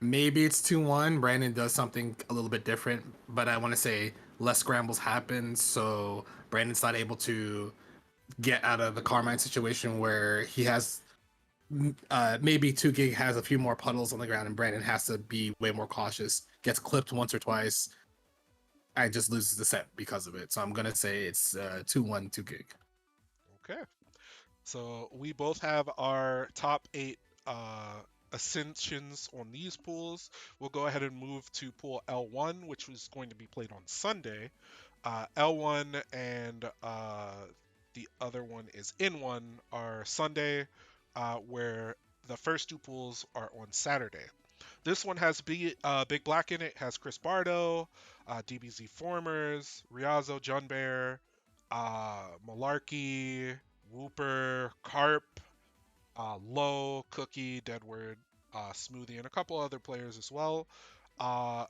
Maybe it's 2-1. Brandon does something a little bit different, but I want to say less scrambles happen, so Brandon's not able to get out of the Carmine situation where he has maybe 2 gig has a few more puddles on the ground and Brandon has to be way more cautious. Gets clipped once or twice. I just loses the set because of it. So I'm gonna say it's 2-1 2 gig. Okay. So we both have our top 8 ascensions on these pools. We'll go ahead and move to pool L1, which was going to be played on Sunday. L1 and the other one is N1 are Sunday, where the first 2 pools are on Saturday. This one has Big Black in it. Has Chris Bardo, DBZ Formers, Riazo, Junbear, Malarkey, Whooper, Carp, Low, Cookie, Deadward, Smoothie, and a couple other players as well. Uh,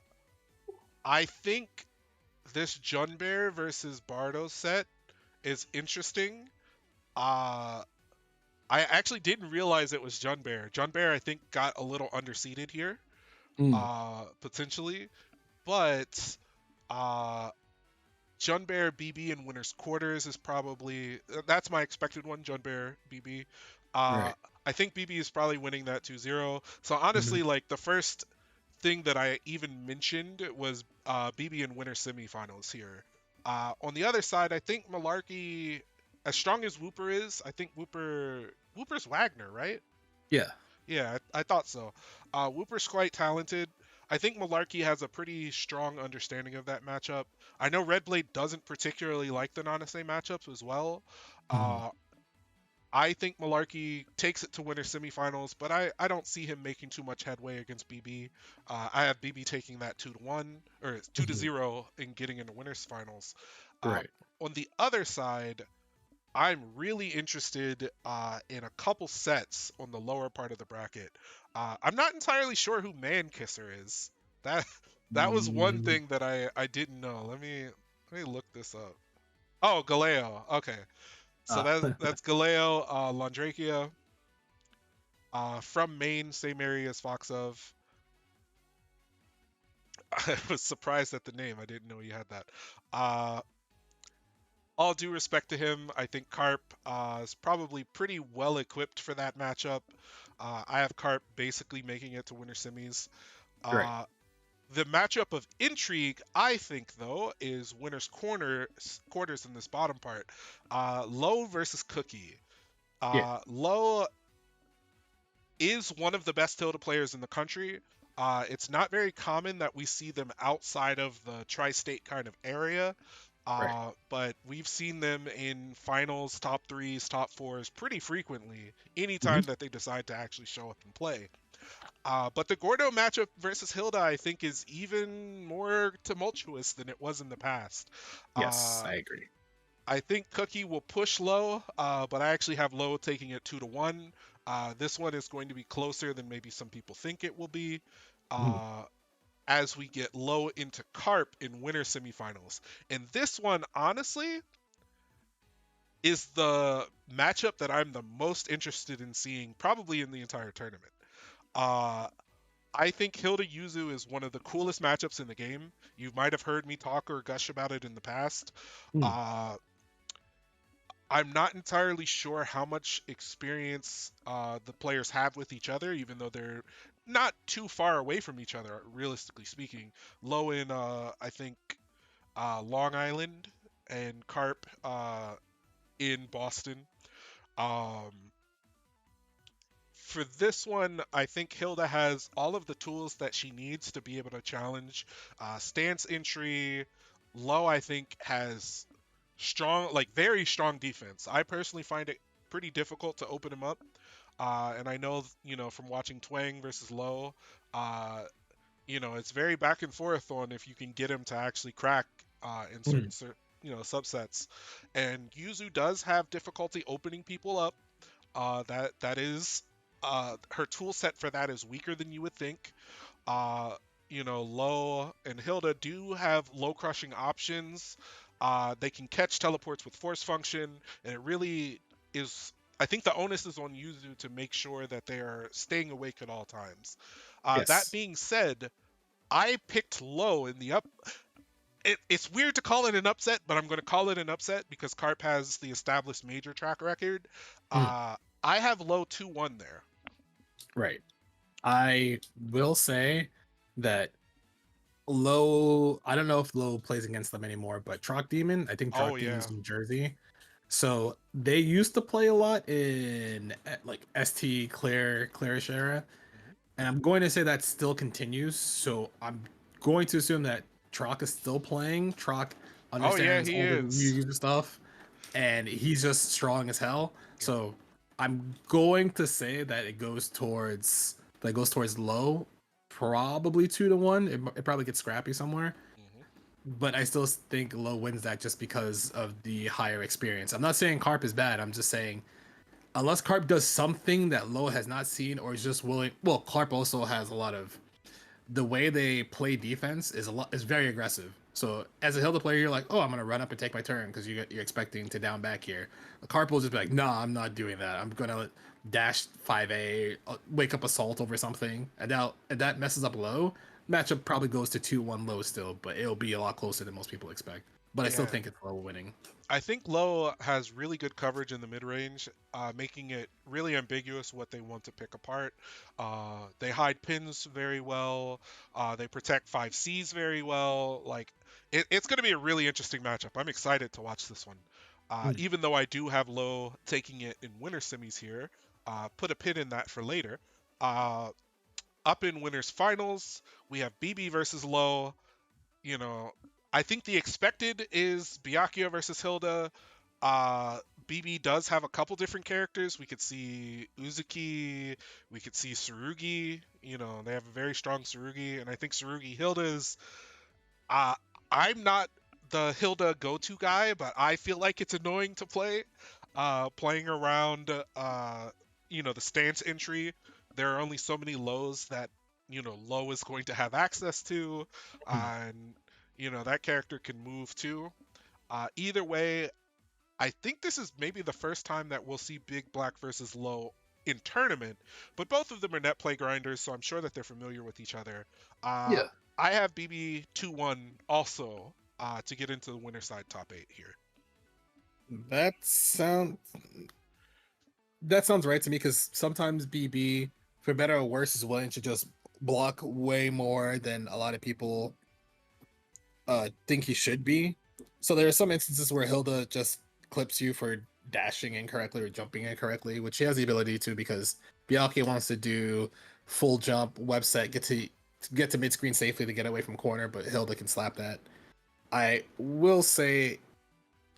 I think this Junbear versus Bardo set is interesting. Uh, I actually didn't realize it was Junbear. Junbear, I think, got a little underseeded here, Mm, potentially, but uh, Junbear BB in winners quarters is probably that's my expected one. Junbear BB. Uh, right. I think BB is probably winning that 2-0. So Hmm. honestly, like the first thing that I even mentioned was BB in winner semifinals here. On the other side, I think Malarkey, as strong as Whooper is, I think Whooper's Wagner, right? Yeah. Yeah, I thought so. Whooper's quite talented. I think Malarkey has a pretty strong understanding of that matchup. I know Red Blade doesn't particularly like the Nanase matchups as well. Hmm. Uh, I think Malarkey takes it to winner semifinals, but I don't see him making too much headway against BB. I have BB taking that 2-1 or two to Hmm. zero and getting into winners finals. Uh, Right. on the other side, I'm really interested in a couple sets on the lower part of the bracket. I'm not entirely sure who Man Kisser is. That that was one Mm, thing that I didn't know. Let me look this up. Oh, Galeo. Okay, so uh, that's Galeo Landrakia from Maine, same area as Foxov. I was surprised at the name. I didn't know he had that. Uh, all due respect to him, I think Carp is probably pretty well equipped for that matchup. I have Carp basically making it to winter semis. right. Uh, the matchup of intrigue, I think, though, is winner's quarters in this bottom part. Low versus Cookie. Yeah. Low is one of the best Tilda players in the country. It's not very common that we see them outside of the tri-state kind of area, Right. but we've seen them in finals, top threes, top fours pretty frequently, Hmm. anytime that they decide to actually show up and play. But the Gordo matchup versus Hilda, I think, is even more tumultuous than it was in the past. Yes, Uh, I agree. I think Cookie will push Low, but I actually have Low taking it 2-1. This one is going to be closer than maybe some people think it will be. Mhm. Uh, as we get low into Carp in winter semifinals. And this one, honestly, is the matchup that I'm the most interested in seeing probably in the entire tournament. Uh, I think Hilda Yuzu is one of the coolest matchups in the game. You might have heard me talk or gush about it in the past. Mhm. Uh, I'm not entirely sure how much experience the players have with each other, even though they're not too far away from each other, realistically speaking. Low in, I think, Long Island, and Carp in Boston. Um, for this one, I think Hilda has all of the tools that she needs to be able to challenge. Stance entry, Low, I think, has strong, like very strong defense. I personally find it pretty difficult to open him up. And I know, from watching Twang versus Low, uh, it's very back and forth on if you can get him to actually crack in certain, Mhm. subsets. And Yuzu does have difficulty opening people up. That is her tool set for that is weaker than you would think. Uh, Low and Hilda do have low crushing options. They can catch teleports with force function, and it really is. I think the onus is on Yuzu to make sure that they are staying awake at all times. That Yes. being said, I picked Low in the up. It's weird to call it an upset, but I'm going to call it an upset because Carp has the established major track record. Mhm. I have Low 2-1 there. Right. I will say that Low, I don't know if Low plays against them anymore, but Troc Demon, I think Oh Troc yeah. Demon's New Jersey. So they used to play a lot in like ST Clarish era. Mhm. And I'm going to say that still continues. So I'm going to assume that Troc is still playing. Troc Oh yeah, understands he all the is. user stuff, and he's just strong as hell. Yep. So I'm going to say that it goes towards Low, probably 2-1. It probably gets scrappy somewhere, Mhm. but I still think Low wins that just because of the higher experience. I'm not saying Carp is bad. I'm just saying unless Carp does something that Low has not seen or is just willing. Well, Carp also has a lot of the way they play defense is very aggressive. So as a Hilda player, you're like, oh, I'm gonna run up and take my turn because you're expecting to down back here. A Carp will just be like, nah, I'm not doing that. I'm gonna dash 5A, wake up assault over something, and that messes up Low. Matchup probably goes to 2-1 Low still, but it'll be a lot closer than most people expect. But I still Yeah. think it's Low winning. I think Low has really good coverage in the mid range, making it really ambiguous what they want to pick apart. They hide pins very well. They protect 5Cs very well. Like, it's going to be a really interesting matchup. I'm excited to watch this one. Mm. Even though I do have Low taking it in winter semis here, put a pin in that for later. Uh, Up in winners finals, we have BB versus Low. you know, I think the expected is Byakuya versus Hilda. BB does have a couple different characters. We could see Uzuki, we could see Tsurugi. They have a very strong Tsurugi, and I think Tsurugi Hilda's. Uh, I'm not the Hilda go-to guy, but I feel like it's annoying to play. Playing around, the stance entry. There are only so many lows that low is going to have access to, and that character can move too. Either way, I think this is maybe the first time that we'll see Big Black versus Low in tournament, but both of them are net play grinders, so I'm sure that they're familiar with each other. Uh, Yeah, I have BB 2-1 also to get into the winner side top 8 here. that sounds that sounds right to me because sometimes BB, for better or worse, is willing to just block way more than a lot of people think he should be. So there are some instances where Hilda just clips you for dashing incorrectly or jumping incorrectly, which she has the ability to because Bialke wants to do full jump, web set, get to mid screen safely to get away from corner, but Hilda can slap that. I will say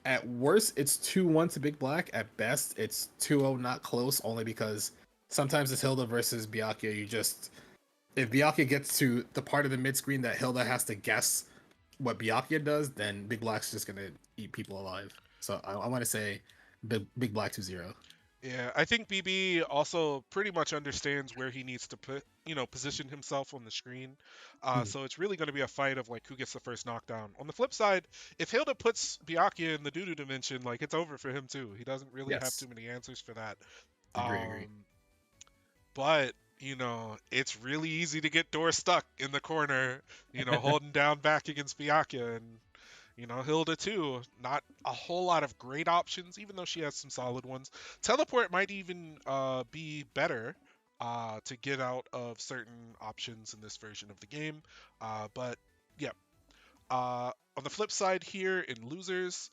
at worst, it's 2-1 to Big Black. At best, it's 2-0, not close, only because sometimes it's Hilda versus Byakuya. If Byakuya gets to the part of the mid screen that Hilda has to guess what Byakuya does, then Big Black's just gonna eat people alive. So I want to say Big Black 2-0. Yeah, I think BB also pretty much understands where he needs to position himself on the screen. Mm, So it's really going to be a fight of like who gets the first knockdown. On the flip side, if Hilda puts Byakuya in the doo-doo dimension, like it's over for him too. He doesn't really have too yes, many answers for that. agree. Um, but it's really easy to get Door stuck in the corner, holding down back against Byakuya, and Hilda too. Not a whole lot of great options, even though she has some solid ones. Teleport might even be better to get out of certain options in this version of the game. But yeah, on the flip side here in losers,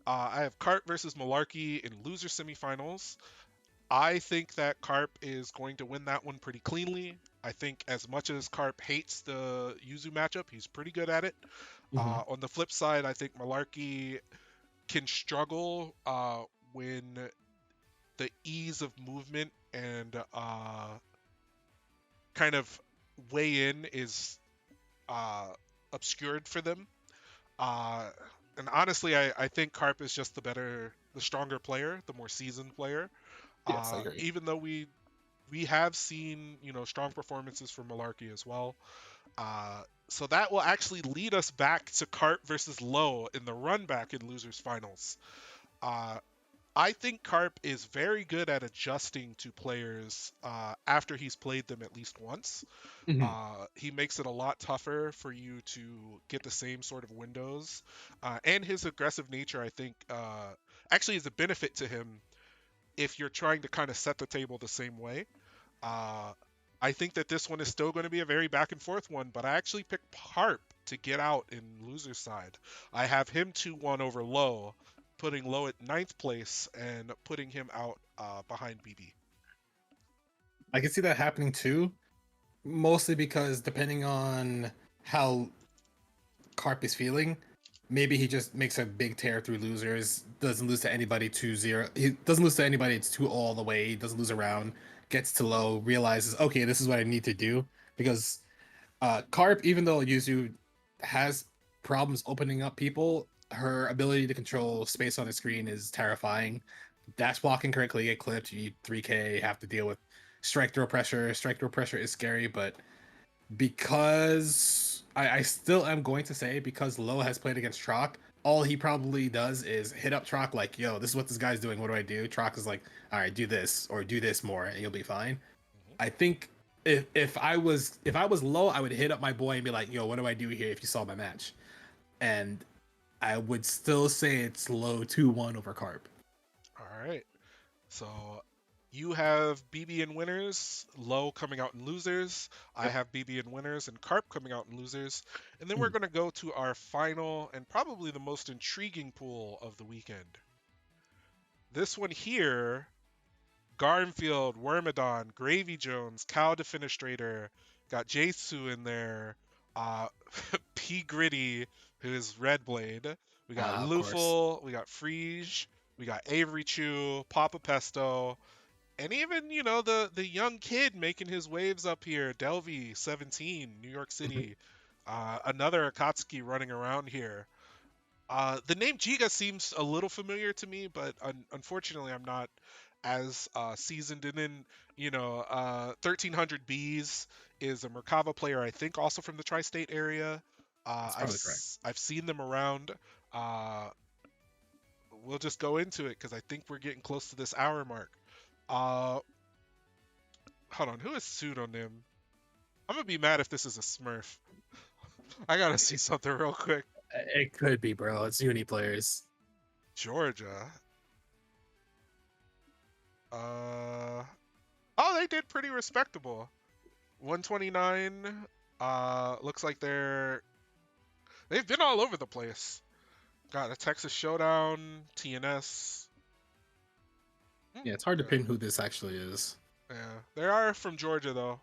I have Cart versus Malarkey in loser semifinals. I think that Carp is going to win that one pretty cleanly. I think as much as Carp hates the Yuzu matchup, he's pretty good at it. Hmm. On the flip side, I think Malarkey can struggle when the ease of movement and kind of weigh in is uh, obscured for them. Uh, and honestly, I think Carp is just the stronger player, the more seasoned player. Yes, I agree. Even though we have seen strong performances from Malarkey as well. So that will actually lead us back to Carp versus Low in the run back in losers finals. Uh, I think Carp is very good at adjusting to players after he's played them at least once. Hmm. He makes it a lot tougher for you to get the same sort of windows, and his aggressive nature, I think, actually is a benefit to him if you're trying to kind of set the table the same way. Uh, I think that this one is still going to be a very back and forth one, but I actually picked Harp to get out in loser's side. I have him 2-1 over Low, putting Low at ninth place and putting him out behind BB. I can see that happening too, mostly because depending on how Carp is feeling, maybe he just makes a big tear through losers, doesn't lose to anybody 2-0. He doesn't lose to anybody, it's 2 all the way, he doesn't lose a round, gets to low, realizes, okay, this is what I need to do. Because Carp, even though Yuzu has problems opening up people, her ability to control space on the screen is terrifying. Dash blocking correctly, get clipped, you 3K, have to deal with strike throw pressure. Strike throw pressure is scary, but because I still am going to say because Low has played against Trock, all he probably does is hit up Trock like, yo, this is what this guy's doing. What do I do? Trock is like, all right, do this or do this more, and you'll be fine. Mhm. I think if I was Low, I would hit up my boy and be like, yo, what do I do here if you saw my match? And I would still say it's Low 2-1 over Carp. All right. So you have BB in winners, Low coming out in losers. I Yep. have BB in winners and Carp coming out in losers. And then we're Mm. going to go to our final and probably the most intriguing pool of the weekend. This one here, Garnfield, Wormadon, Gravy Jones, Cow Defenestrator, got Jesu in there, uh, P Gritty, who is Red Blade. We got Of course. Lufel, we got Frege, we got Avery Chew, Papa Pesto, and even the young kid making his waves up here, Delvey, 17, New York Mhm. City. Another Akatsuki running around here. The name Giga seems a little familiar to me, but unfortunately, I'm not as seasoned. And then, 1300 Bees is a Merkava player, I think, also from the tri-state area. That's probably correct. I've seen them around. Uh, we'll just go into it because I think we're getting close to this hour mark. Uh, Hold on, who is pseudonym? I'm gonna be mad if this is a Smurf. I gotta see something real quick. It could be, bro. It's uni players. Georgia. Uh, Oh, they did pretty respectable. 129. Looks like they've been all over the place. Got a Texas Showdown, TNS. Yeah, it's hard to Yeah, pin who this actually is. yeah. They are from Georgia though.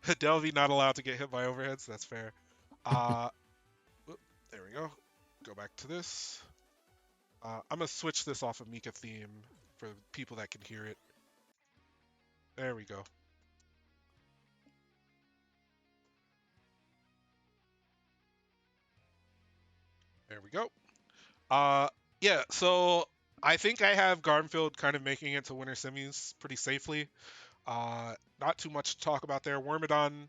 Delvey not allowed to get hit by overheads. That's fair. Uh, there we go. Go back to this. I'm gonna switch this off of Mika theme for people that can hear it. There we go. There we go. Uh, yeah. So I think I have Garmfield kind of making it to winter semis pretty safely. Not too much to talk about there. Wormadon,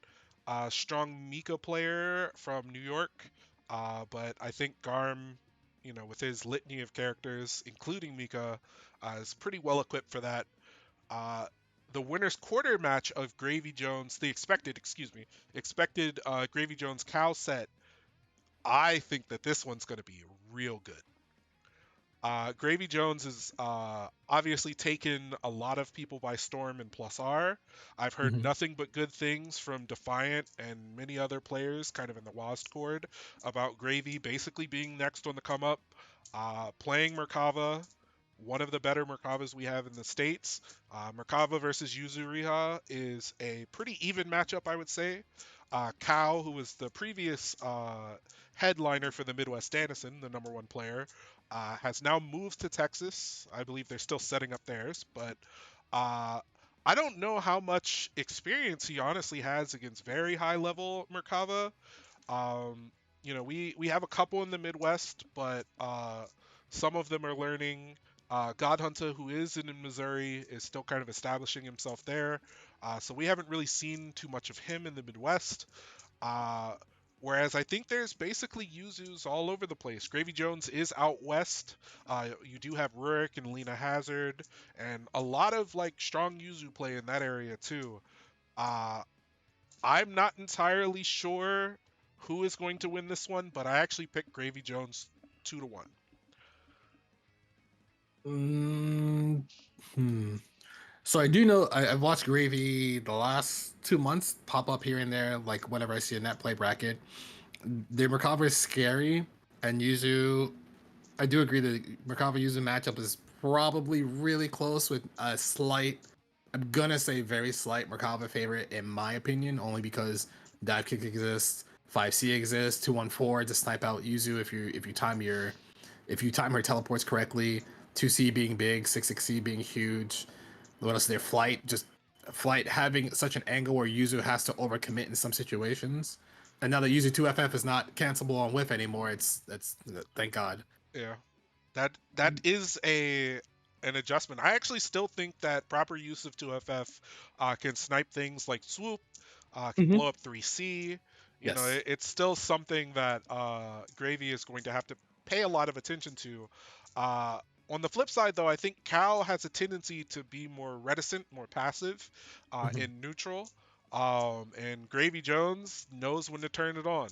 strong Mika player from New York, but I think Garm, with his litany of characters, including Mika, is pretty well equipped for that. Uh, the winner's quarter match of Gravy Jones, the expected Gravy Jones cow set. I think that this one's going to be real good. Gravy Jones has obviously taken a lot of people by storm in Plus R. I've heard Mhm. nothing but good things from Defiant and many other players kind of in the WASD Cord about Gravy basically being next on the come up. Playing Merkava, one of the better Merkavas we have in the States. Merkava versus Yuzuriha is a pretty even matchup, I would say. Kao, who was the previous headliner for the Midwest Dannison, the number one player, has now moved to Texas. I believe they're still setting up theirs, but uh, I don't know how much experience he honestly has against very high level Merkava. Um, we have a couple in the Midwest, but some of them are learning. Godhunter, who is in Missouri, is still kind of establishing himself there. So we haven't really seen too much of him in the Midwest. Uh, Whereas I think there's basically Yuzus all over the place. Gravy Jones is out west. You do have Rurik and Lena Hazard, and a lot of like strong Yuzu play in that area too. Uh, I'm not entirely sure who is going to win this one, but I actually picked Gravy Jones 2-1. Mm, hmm. So I do know I've watched Gravy the last 2 months pop up here and there, like whenever I see a net play bracket. The Merkava is scary, and Yuzu. I do agree that Merkava Yuzu matchup is probably really close with a slight. I'm gonna say very slight Merkava favorite in my opinion, only because dive kick exists, 5C exists, 214 to snipe out Yuzu if you time her teleports correctly, 2C being big, 6C being huge. What else is there? Flight having such an angle where Yuzu has to overcommit in some situations. And now that Yuzu 2FF is not cancelable on whiff anymore, it's that's thank God. Yeah, that is an adjustment. I actually still think that proper use of 2FF can snipe things like swoop, can Mm-hmm. blow up 3C. Yes. It's still something that Gravy is going to have to pay a lot of attention to. Uh, on the flip side, though, I think Cal has a tendency to be more reticent, more passive Mm-hmm. in neutral. And Gravy Jones knows when to turn it on.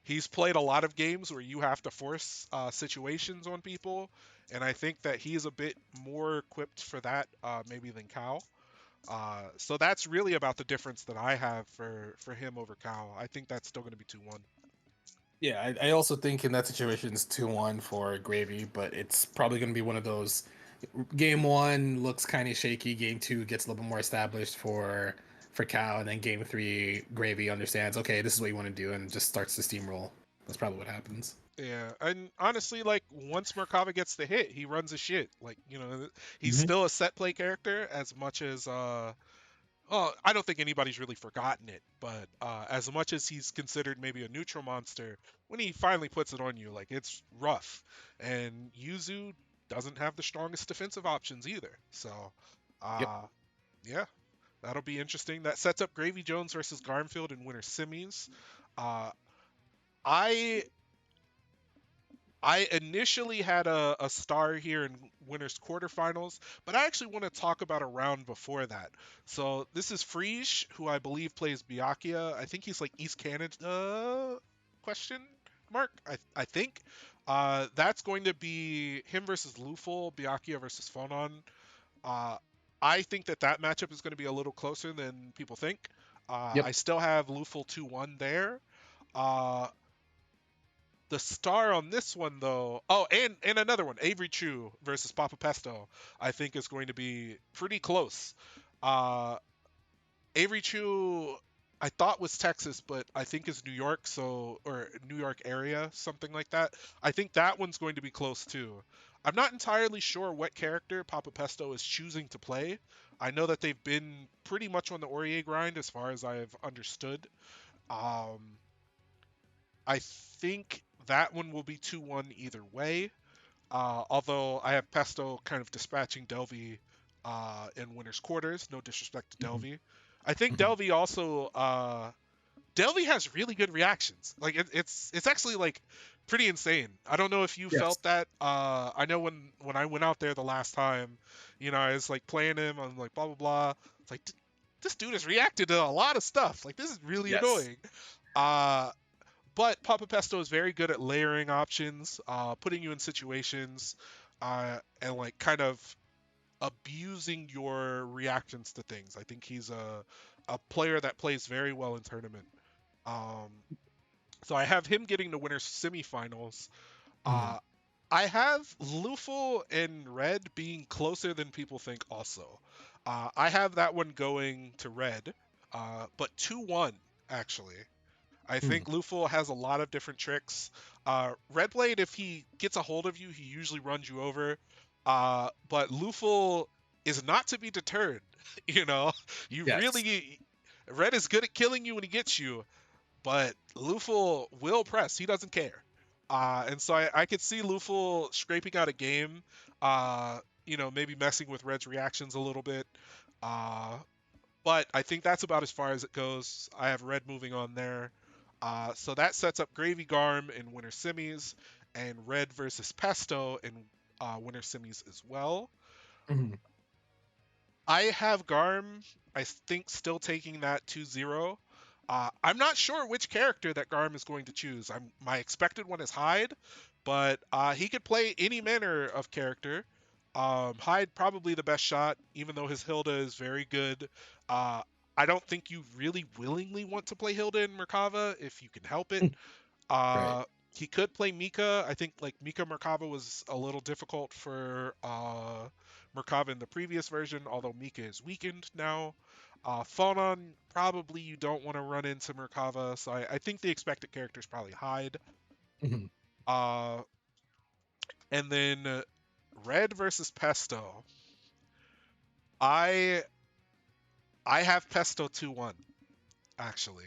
He's played a lot of games where you have to force situations on people, and I think that he's a bit more equipped for that maybe than Cal. So that's really about the difference that I have for him over Cal. I think that's still going to be 2-1. Yeah, I also think in that situation it's 2-1 for Gravy, but it's probably going to be one of those. Game one looks kind of shaky. Game two gets a little bit more established for Cal, and then game three, Gravy understands. Okay, this is what you want to do, and just starts to steamroll. That's probably what happens. Yeah, and honestly, like once Merkava gets the hit, he runs a shit. Like he's Mm-hmm. still a set play character as much as well, I don't think anybody's really forgotten it, but as much as he's considered maybe a neutral monster, when he finally puts it on you, like it's rough. And Yuzu doesn't have the strongest defensive options either. So, Yep. uh, yeah, that'll be interesting. That sets up Gravy Jones versus Garmfield in winter semis. Uh, I I initially had a star here in winners quarterfinals, but I actually want to talk about a round before that. So this is Friege, who I believe plays Byakuya. I think he's like East Canada question mark. I think. That's going to be him versus Luful, Byakuya versus Phonon. Uh, I think that matchup is going to be a little closer than people think. I Yep. still have Luful 2-1 there. Uh, the star on this one, though. Oh, and another one, Avery Chu versus Papa Pesto, I think is going to be pretty close. Uh, Avery Chu, I thought was Texas, but I think is New York, so or New York area, something like that. I think that one's going to be close too. I'm not entirely sure what character Papa Pesto is choosing to play. I know that they've been pretty much on the Aurier grind as far as I've understood. Um, I think that one will be 2-1 either way. Although I have Pesto kind of dispatching Delvey in winner's quarters. No disrespect to Mhm. Delvey. I think Mhm. Delvey also Delvey has really good reactions. Like it's actually like pretty insane. I don't know if you Yes. felt that. I know when I went out there the last time, I was like playing him. I'm like blah blah blah. It's like this dude has reacted to a lot of stuff. Like this is really Yes. annoying. Uh, but Papa Pesto is very good at layering options, putting you in situations, and like kind of abusing your reactions to things. I think he's a player that plays very well in tournament. Um, so I have him getting the winners semifinals. Mhm. Uh, I have Lufel and Red being closer than people think also. I have that one going to Red, but 2-1 actually. I Mhm. think Lufel has a lot of different tricks. Red Blade, if he gets a hold of you, he usually runs you over. But Lufel is not to be deterred. you know, you Yes. really Red is good at killing you when he gets you, but Lufel will press. He doesn't care. And so I could see Lufel scraping out a game. Maybe messing with Red's reactions a little bit. Uh, but I think that's about as far as it goes. I have Red moving on there. So that sets up Gravy Garm in winter semis and Red versus Pesto in winter semis as well. Mhm. I have Garm, I think, still taking that 2-0. I'm not sure which character that Garm is going to choose. My expected one is Hyde, but he could play any manner of character. Hyde probably the best shot, even though his Hilda is very good. Uh, I don't think you really willingly want to play Hilda in Merkava if you can help it. Right. Uh, he could play Mika. I think like Mika Merkava was a little difficult for Merkava in the previous version, although Mika is weakened now. Phonon, probably you don't want to run into Merkava, so I think the expected character is probably Hyde. Mhm. Uh, and then Red versus Pesto. I I have Pesto 2-1 actually.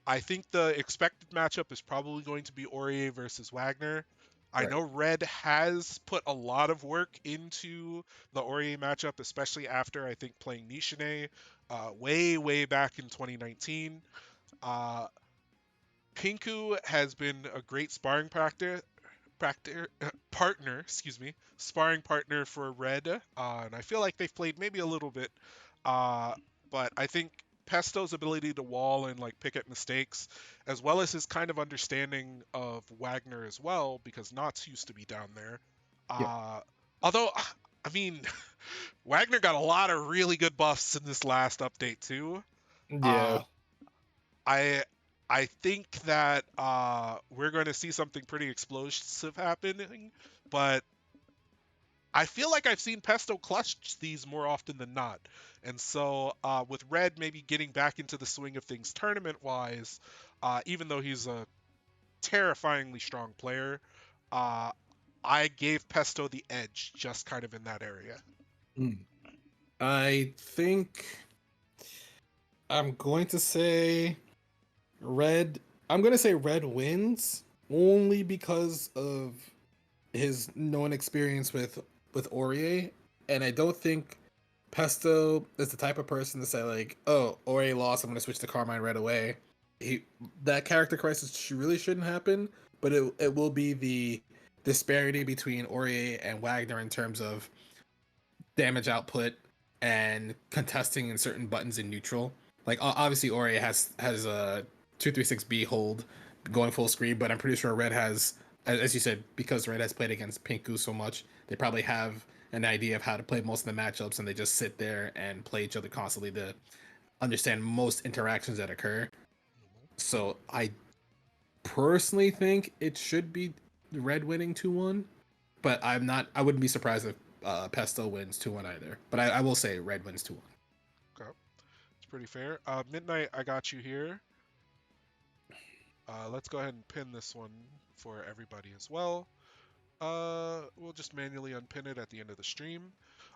I think the expected matchup is probably going to be Aurier versus Wagner. I Right. know Red has put a lot of work into the Aurier matchup, especially after I think playing Nishine way, way back in 2019. Uh, Pinku has been a great partner, excuse me, sparring partner for Red, and I feel like they've played maybe a little bit, uh, but I think Pesto's ability to wall and like pick at mistakes, as well as his kind of understanding of Wagner as well, because Knots used to be down there. Yeah. Uh, although, I mean, Wagner got a lot of really good buffs in this last update too. Uh, Yeah. I I think that we're going to see something pretty explosive happening, but I feel like I've seen Pesto clutch these more often than not. And so with Red maybe getting back into the swing of things tournament wise, even though he's a terrifyingly strong player, uh, I gave Pesto the edge just kind of in that area. Mm. I think I'm going to say red. I'm going to say red wins only because of his known experience with Aurier, and I don't think Pesto is the type of person to say like, "Oh, Aurier lost. I'm going to switch to Carmine right away." He that character crisis really shouldn't happen, but it will be the disparity between Aurier and Wagner in terms of damage output and contesting in certain buttons in neutral. Like obviously Ori has a 236B hold going full screen, but I'm pretty sure Red has, as you said, because Red has played against Pinku so much, they probably have an idea of how to play most of the matchups, and they just sit there and play each other constantly to understand most interactions that occur. So I personally think it should be Red winning 2-1, but I'm not. I wouldn't be surprised if Pesto wins 2-1 either. But I will say Red wins 2-1. Okay, it's pretty fair. Midnight, I got you here. Let's go ahead and pin this one for everybody as well. We'll just manually unpin it at the end of the stream.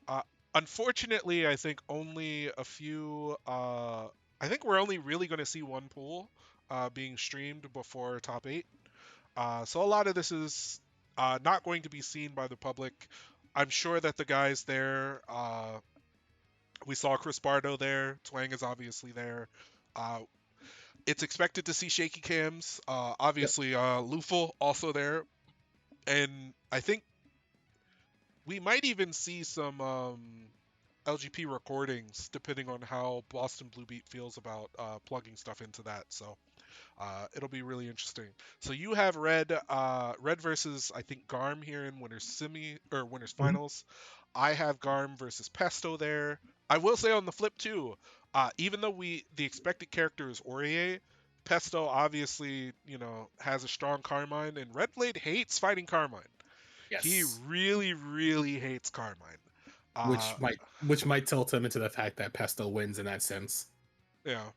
Uh, Unfortunately, I think only a few. I think we're only really going to see one pool being streamed before top eight. So a lot of this is not going to be seen by the public. I'm sure that the guys there, we saw Chris Bardo there, Twang is obviously there. Uh, it's expected to see shaky cams. Yep. Obviously, Lufel also there, and I think we might even see some LGP recordings, depending on how Boston Blue Beat feels about plugging stuff into that. So it'll be really interesting. So you have Red versus I think Garm here in winners Mhm. finals. I have Garm versus Pesto there. I will say on the flip too, even though the expected character is Aurier, Pesto obviously has a strong Carmine, and Redblade hates fighting Carmine. He Yes. really really hates Carmine. Uh, Which might tilt him into the fact that Pesto wins in that sense. yeah.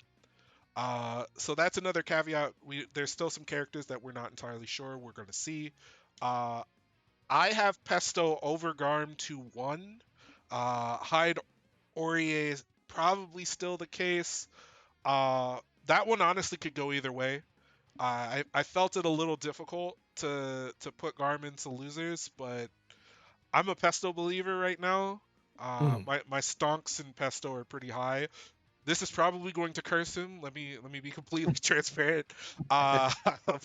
So that's another caveat. There's still some characters that we're not entirely sure. We're going to see. Uh, I have Pesto over Garm 2-1. Hyde Aurier is probably still the case. That one honestly could go either way. I felt it a little difficult to put Garm into losers, but I'm a Pesto believer right now. Mhm. My stonks in Pesto are pretty high. This is probably going to curse him. Let me be completely transparent. Uh,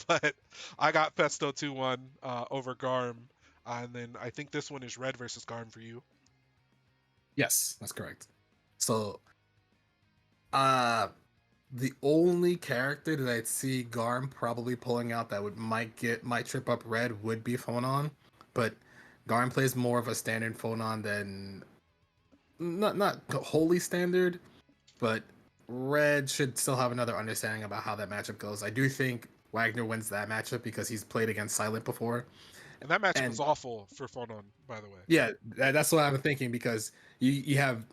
but I got Pesto 2-1 over Garm, and then I think this one is Red versus Garm for you. Yes, that's correct. So, uh, the only character that I'd see Garm probably pulling out that might trip up Red would be Phonon, but Garm plays more of a standard Phonon than not wholly standard, but Red should still have another understanding about how that matchup goes. I do think Wagner wins that matchup because he's played against Silent before, And that matchup was and awful for Phonon, by the way. yeah, that's what I'm thinking because you have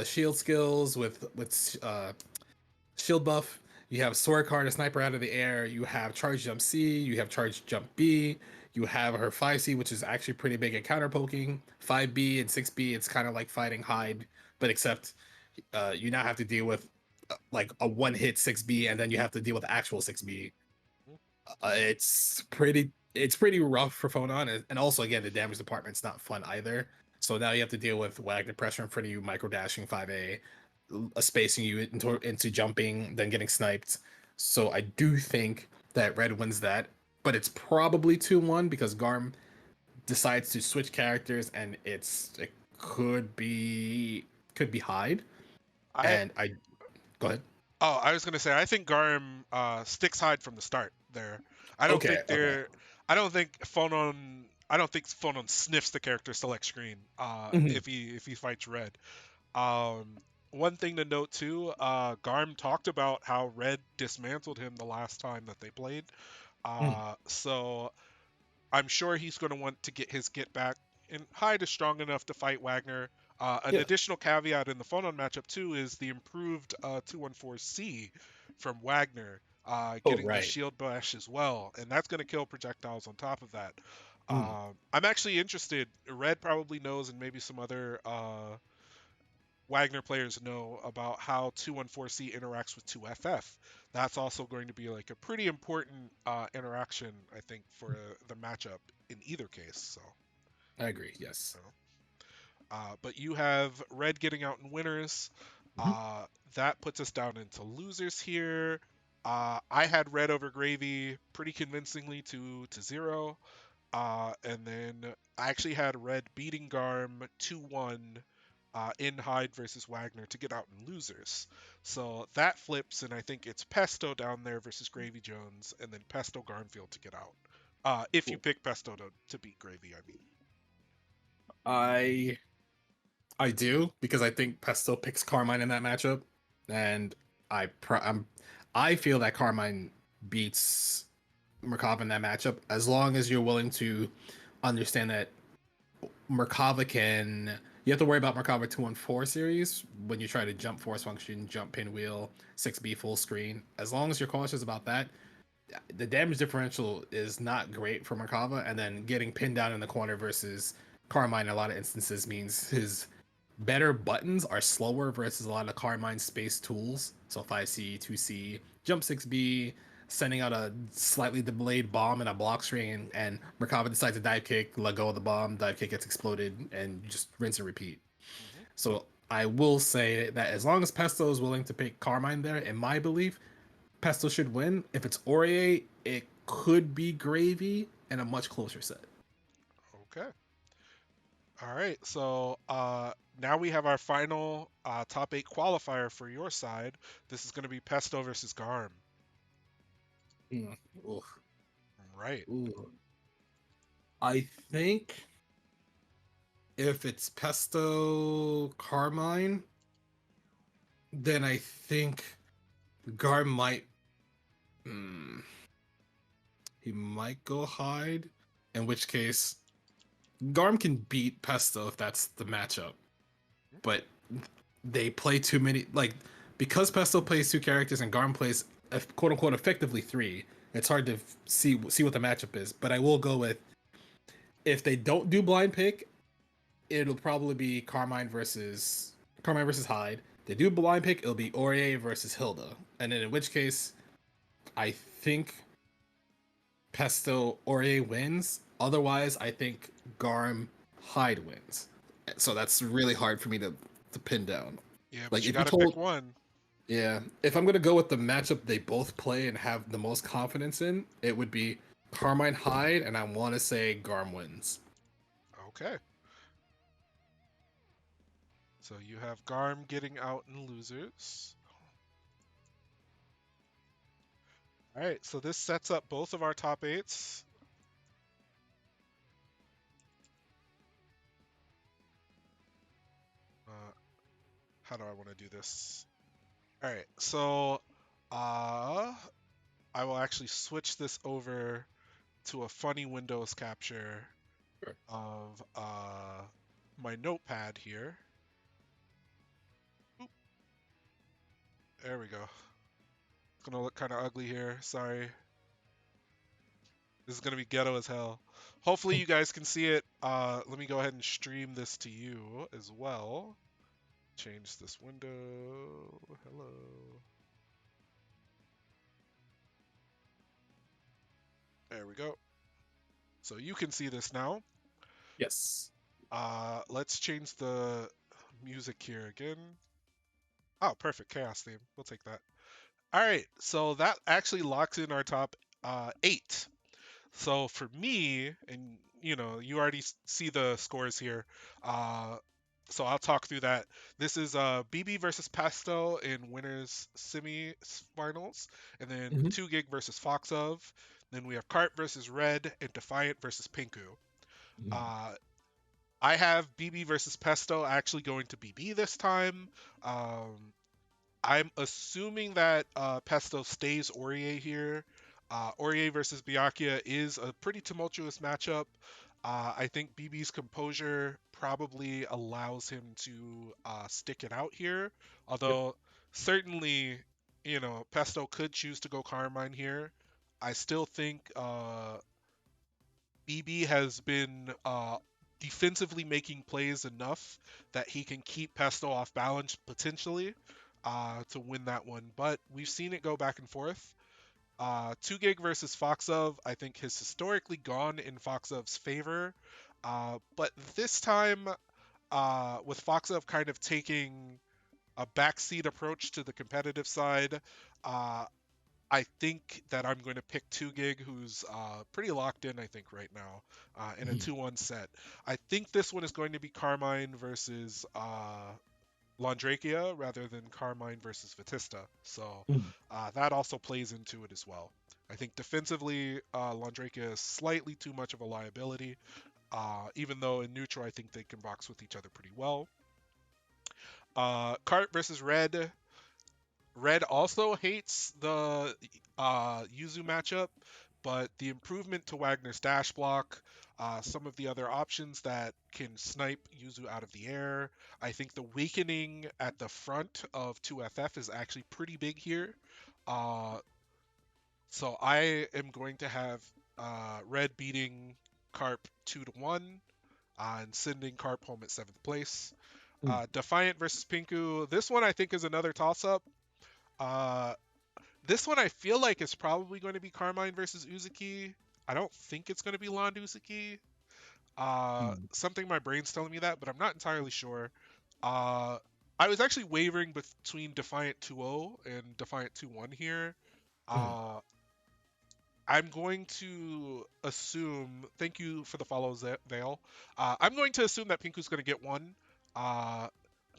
shield skills with shield buff. You have sword card, a sniper out of the air. You have charge jump C. You have charge jump B. You have her 5C, which is actually pretty big at counter poking. 5B and 6B, it's kind of like fighting Hyde, but except you now have to deal with like a one hit 6B, and then you have to deal with actual 6B. It's pretty rough for Phonon, and also again the damage department's not fun either. So now you have to deal with Wagner pressure in front of you, micro dashing 5A, spacing you into jumping, then getting sniped. So I do think that Red wins that, but it's probably 2-1 because Garm decides to switch characters, and it could be Hyde, I and I go ahead. I was gonna say I think Garm sticks Hyde from the start there. I don't Okay, think okay. they're. I don't think Phonon. I don't think Phonon sniffs the character select screen Mhm. if he fights Red. Um, One thing to note too, Garm talked about how Red dismantled him the last time that they played. Mhm. So I'm sure he's going to want to get his get back. And Hyde is strong enough to fight Wagner. An Yeah. additional caveat in the Phonon matchup too is the improved 214C from Wagner, Oh, getting the right. shield bash as well, and that's going to kill projectiles on top of that. Mm. I'm actually interested. Red probably knows, and maybe some other Wagner players know about how 214C interacts with 2FF. That's also going to be like a pretty important interaction, I think, for the matchup in either case. So, I agree. Yes. you know. But you have Red getting out in winners. Mhm. Uh, that puts us down into losers here. I had Red over Gravy pretty convincingly 2-0. And then I actually had Red beating Garm 2-1 in Hyde versus Wagner to get out in losers. So that flips, and I think it's Pesto down there versus Gravy Jones, and then Pesto Garnfield to get out. If you Cool. pick Pesto to beat Gravy, I mean. I I do because I think Pesto picks Carmine in that matchup, and I feel that Carmine beats Merkava in that matchup as long as you're willing to understand that Merkava can. You have to worry about Merkava 2-4 series when you try to jump force function, jump pinwheel, 6B full screen. As long as you're cautious about that, the damage differential is not great for Merkava, and then getting pinned down in the corner versus Carmine in a lot of instances means his better buttons are slower versus a lot of Carmine space tools. So 5C, 2C, jump 6B, sending out a slightly delayed bomb in a block string, and Merkava decides to dive kick, let go of the bomb, dive kick gets exploded, and just rinse and repeat. Mhm. So I will say that as long as Pesto is willing to pick Carmine there, in my belief, Pesto should win. If it's Aurier, it could be gravy and a much closer set. Okay. All right. So now we have our final top 8 qualifier for your side. This is going to be Pesto versus Garm. Mm, oof. Right. Ooh. I think if it's Pesto Carmine, then I think Gar might. Hmm, he might go hide, in which case Garm can beat Pesto if that's the matchup. But they play too many, like, because Pesto plays two characters and Garm plays quote unquote effectively three. It's hard to see what the matchup is. But I will go with, if they don't do blind pick, it'll probably be Carmine versus Hyde. They do blind pick, it'll be Aurier versus Hilda, and then in which case, I think Pesto Aurier wins. Otherwise, I think Garm Hyde wins. So that's really hard for me to pin down. Yeah, but Like you if you got to pick told, one. yeah, if I'm gonna go with the matchup they both play and have the most confidence in, it would be Carmine Hyde, and I want to say Garm wins. Okay. So you have Garm getting out in losers. All right. So this sets up both of our top 8s. Uh, how do I want to do this? All right. So uh, I will actually switch this over to a funny Windows capture Sure. of my notepad here. Oop, there we go. It's gonna look kind of ugly here. Sorry. This is gonna be ghetto as hell. Hopefully you guys can see it. Let me go ahead and stream this to you as well. Change this window. Hello. There we go. So you can see this now. Yes. Let's change the music here again. Oh, perfect. Chaos theme. We'll take that. All right. So that actually locks in our top 8. So for me, and you already see the scores here. Uh, so I'll talk through that. This is BB versus Pesto in winners semi-finals, and then Mm-hmm. 2 Gig versus Foxov. Then we have Cart versus Red and Defiant versus Pinku. Uh, I have BB versus Pesto actually going to BB this time. Um, I'm assuming that Pesto stays Aurier here. Aurier versus Byakuya is a pretty tumultuous matchup. I think BB's composure probably allows him to stick it out here. Yep. Although, certainly, Pesto could choose to go Carmine here. I still think BB has been defensively making plays enough that he can keep Pesto off balance potentially to win that one. But we've seen it go back and forth. 2 Gig versus Foxov, I think, has historically gone in Foxov's favor. But this time, with Foxov kind of taking a backseat approach to the competitive side, uh, I think that I'm going to pick 2 Gig, who's pretty locked in, I think, right now, in a Mhm. 2-1 set. I think this one is going to be Carmine versus Landrakia rather than Carmine versus Vatista. So Mhm. that also plays into it as well. I think defensively, Landrakia is slightly too much of a liability, even though in neutral, I think they can box with each other pretty well. Cart versus Red. Red also hates the Yuzu matchup, but the improvement to Wagner's dash block, some of the other options that can snipe Yuzu out of the air, I think the weakening at the front of 2FF is actually pretty big here. Uh, so I am going to have Red beating Carp 2-1 and sending Carp home at 7th place. Mm. Defiant versus Pinku. This one I think is another toss-up. Uh, This one I feel like is probably going to be Carmine versus Uzuki. I don't think it's going to be Lon Uzuki. Hmm. Something my brain's telling me that, but I'm not entirely sure. Uh, I was actually wavering between Defiant 2-0 and Defiant 2-1 here. Hmm. Uh, I'm going to assume. Thank you for the follow, Vale. I'm going to assume that Pinku's going to get one. Uh,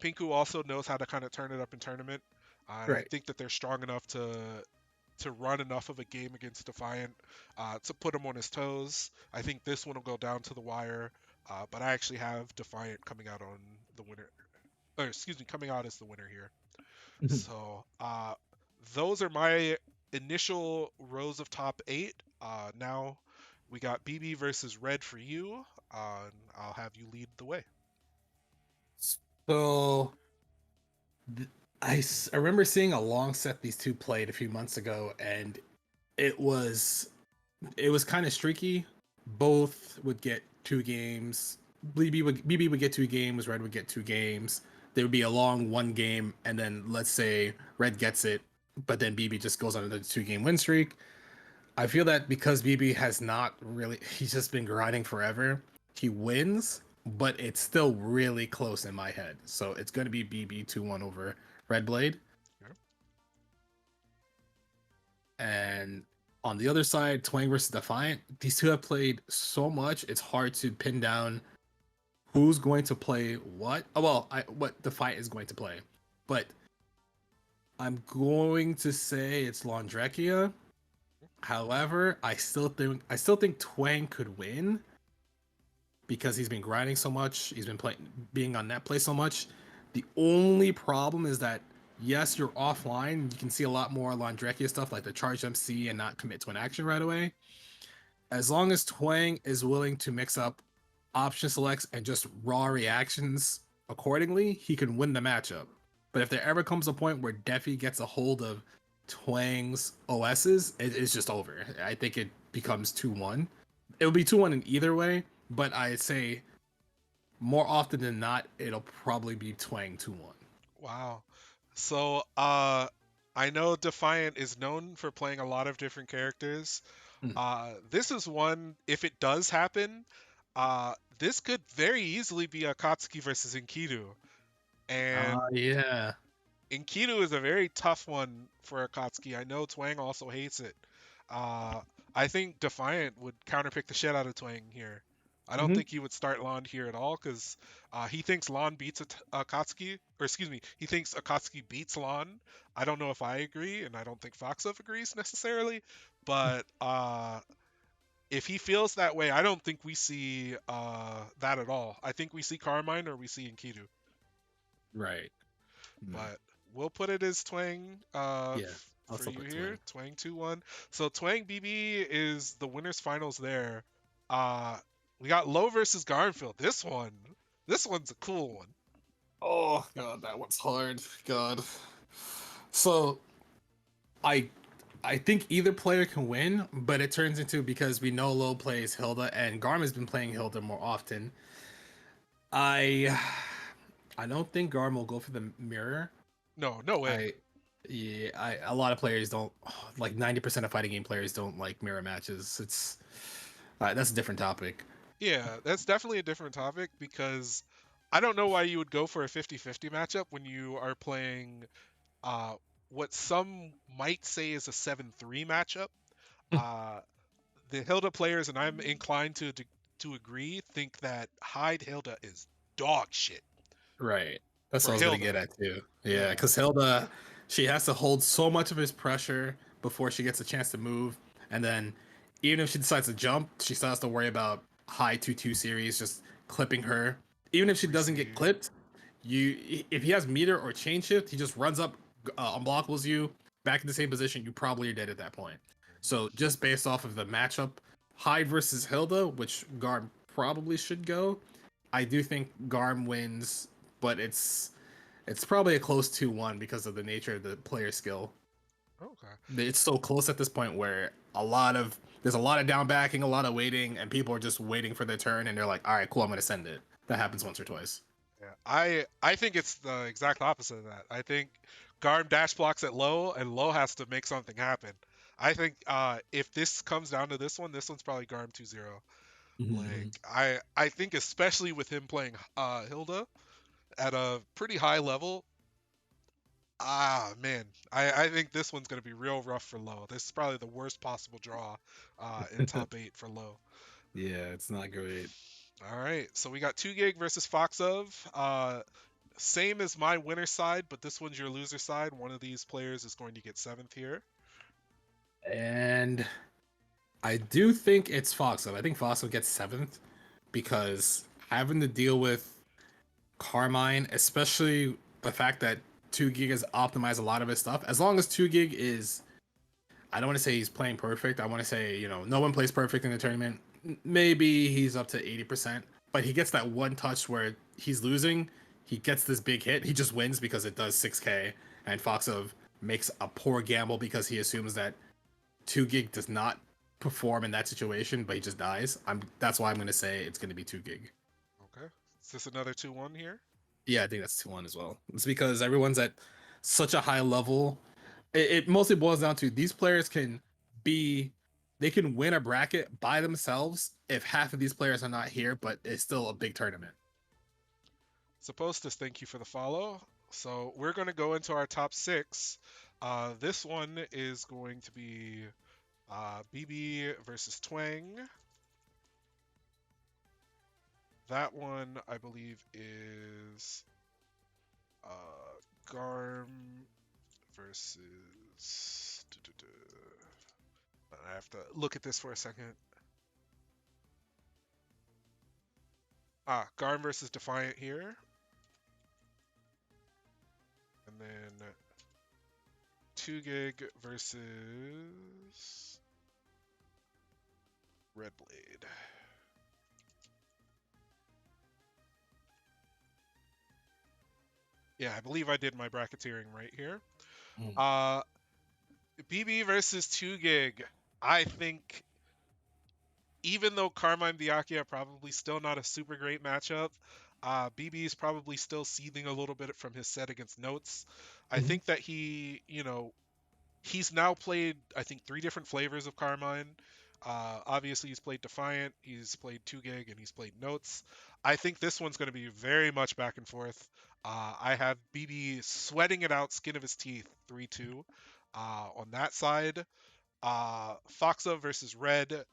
Pinku also knows how to kind of turn it up in tournament, and I Right. think that they're strong enough to run enough of a game against Defiant to put him on his toes. I think this one will go down to the wire, but I actually have Defiant coming out on the winner, or excuse me, coming out as the winner here. Mhm. So those are my initial rows of top eight. Now we got BB versus Red for you. And I'll have you lead the way. So th- I remember seeing a long set these two played a few months ago, and it was it was kind of streaky. Both would get 2 games. BB would get 2 games. Red would get 2 games. There would be a long 1 game, and then let's say Red gets it, but then BB just goes on another 2 game win streak. I feel that because BB has not really, he's just been grinding forever. He wins, but it's still really close in my head. So it's going to be BB 2-1 over Red Blade. Yeah. And on the other side, Twang versus Defiant. These two have played so much, it's hard to pin down who's going to play what. Oh, well, what Defiant is going to play. But I'm going to say it's Laundrekia. However, I still think Twang could win because he's been grinding so much. He's been playing, being on net play so much. The only problem is that yes, you're offline. You can see a lot more Laundrekia stuff like the charge MC and not commit to an action right away. As long as Twang is willing to mix up option selects and just raw reactions accordingly, he can win the matchup. But if there ever comes a point where Defi gets a hold of Twang's OSs, it's just over. I think it becomes 2-1. It will be 2-1 in either way, but I'd say more often than not, it'll probably be Twang 2-1. Wow. So I know Defiant is known for playing a lot of different characters. Mm. This is one, if it does happen, this could very easily be Akatsuki versus Enkidu. And Yeah. Enkidu is a very tough one for Akatsuki. I know Twang also hates it. Uh, I think Defiant would counterpick the shit out of Twang here. I don't Hmm. think he would start Lon here at all because he thinks Lon beats Akatsuki, or excuse me, he thinks Akatsuki beats Lon. I don't know if I agree, and I don't think Foxup agrees necessarily, but if he feels that way, I don't think we see that at all. I think we see Carmine or we see Enkidu. Right. Mm. But we'll put it as Twang Yeah. I'll for still you put here. Twang. Twang 2-1. So Twang BB is the winners finals there. Uh we got Low versus Garnfield. This one's a cool one. Oh god, that one's hard. God. So I I think either player can win, but it turns into because we know Low plays Hilda and Garm has been playing Hilda more often. I I don't think Garm will go for the mirror. No, no way. I yeah, a lot of players don't like 90% of fighting game players don't like mirror matches. It's that's a different topic. Yeah, that's definitely a different topic because I don't know why you would go for a 50-50 matchup when you are playing uh what some might say is a 7-3 matchup. Uh the Hilda players, and I'm inclined to agree, think that Hyde Hilda is dog shit Right. That's for what I was gonna Hilda. get at too. Yeah, Yeah, because Hilda, she has to hold so much of his pressure before she gets a chance to move, and then even if she decides to jump, she still has to worry about high 2-2 series just clipping her. Even if she doesn't get receive. clipped, if he has meter or chain shift, he just runs up, unblockables you back in the same position. You probably are dead at that point. So just based off of the matchup, Hyde versus Hilda, which Garm probably should go. I do think Garm wins, but it's probably a close 2-1 because of the nature of the player skill. Okay. It's so close at this point where there's a lot of down backing, a lot of waiting, and people are just waiting for their turn, and they're like, "All right, cool, I'm gonna send it." That happens once or twice. Yeah, I think it's the exact opposite of that. I think Garm dash blocks at low, and low has to make something happen. I think if this comes down to this one's probably Garm 2-0. Like Mhm. I think especially with him playing Hilda at a pretty high level, man, I think this one's gonna be real rough for low. This is probably the worst possible draw in top 8 for low. Yeah, it's not great. All right, so we got 2 gig versus Foxov. Same as my winner side, but this one's your loser side. One of these players is going to get 7th here. And I do think it's Foxo. I think Foxo gets 7th because having to deal with Carmine, especially the fact that 2 gig has optimized a lot of his stuff. As long as 2 gig is, I don't want to say he's playing perfect. I want to say, no one plays perfect in the tournament. Maybe he's up to 80%, but he gets that one touch where he's losing. He gets this big hit. He just wins because it does 6K. And Foxov makes a poor gamble because he assumes that 2 gig does not perform in that situation, but he just dies. That's why I'm going to say it's going to be 2 gig. Okay. Is this another 2-1 here? Yeah, I think that's 2-1 as well. It's because everyone's at such a high level. It mostly boils down to these players they can win a bracket by themselves if half of these players are not here, but it's still a big tournament. Supposed to thank you for the follow. So we're going to go into our top 6. This one is going to be BB versus Twang. That one, I believe, is Garm versus. I have to look at this for a second. Garm versus Defiant here. And then 2 gig versus Red Blade. Yeah, I believe I did my bracketeering right here. BB versus 2 gig. I think even though Carmine Biaki are probably still not a super great matchup, BB is probably still seething a little bit from his set against Notes. I think that he's now played, I think, 3 different flavors of Carmine. Obviously, he's played Defiant, he's played 2 gig, and he's played Notes. I think this one's going to be very much back and forth. I have BB sweating it out, skin of his teeth, 3-2. On that side, Foxa versus Red.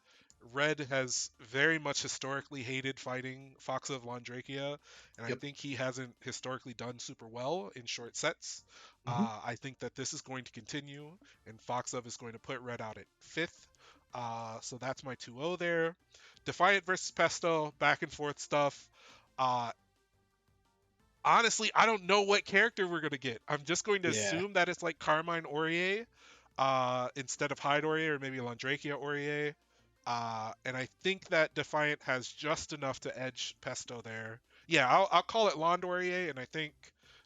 Red has very much historically hated fighting Foxa of Landrakia, and I Yep. think he hasn't historically done super well in short sets. I think that this is going to continue, and Foxov is going to put Red out at 5th. So that's my 2-0 there. Defiant versus Pesto, back and forth stuff. Honestly, I don't know what character we're going to get. I'm just going to assume that it's like Carmine Aurier instead of Hyde Aurier, or maybe Landrakia Aurier. And I think that Defiant has just enough to edge Pesto there. Yeah, I'll call it Lond Aurier, and I think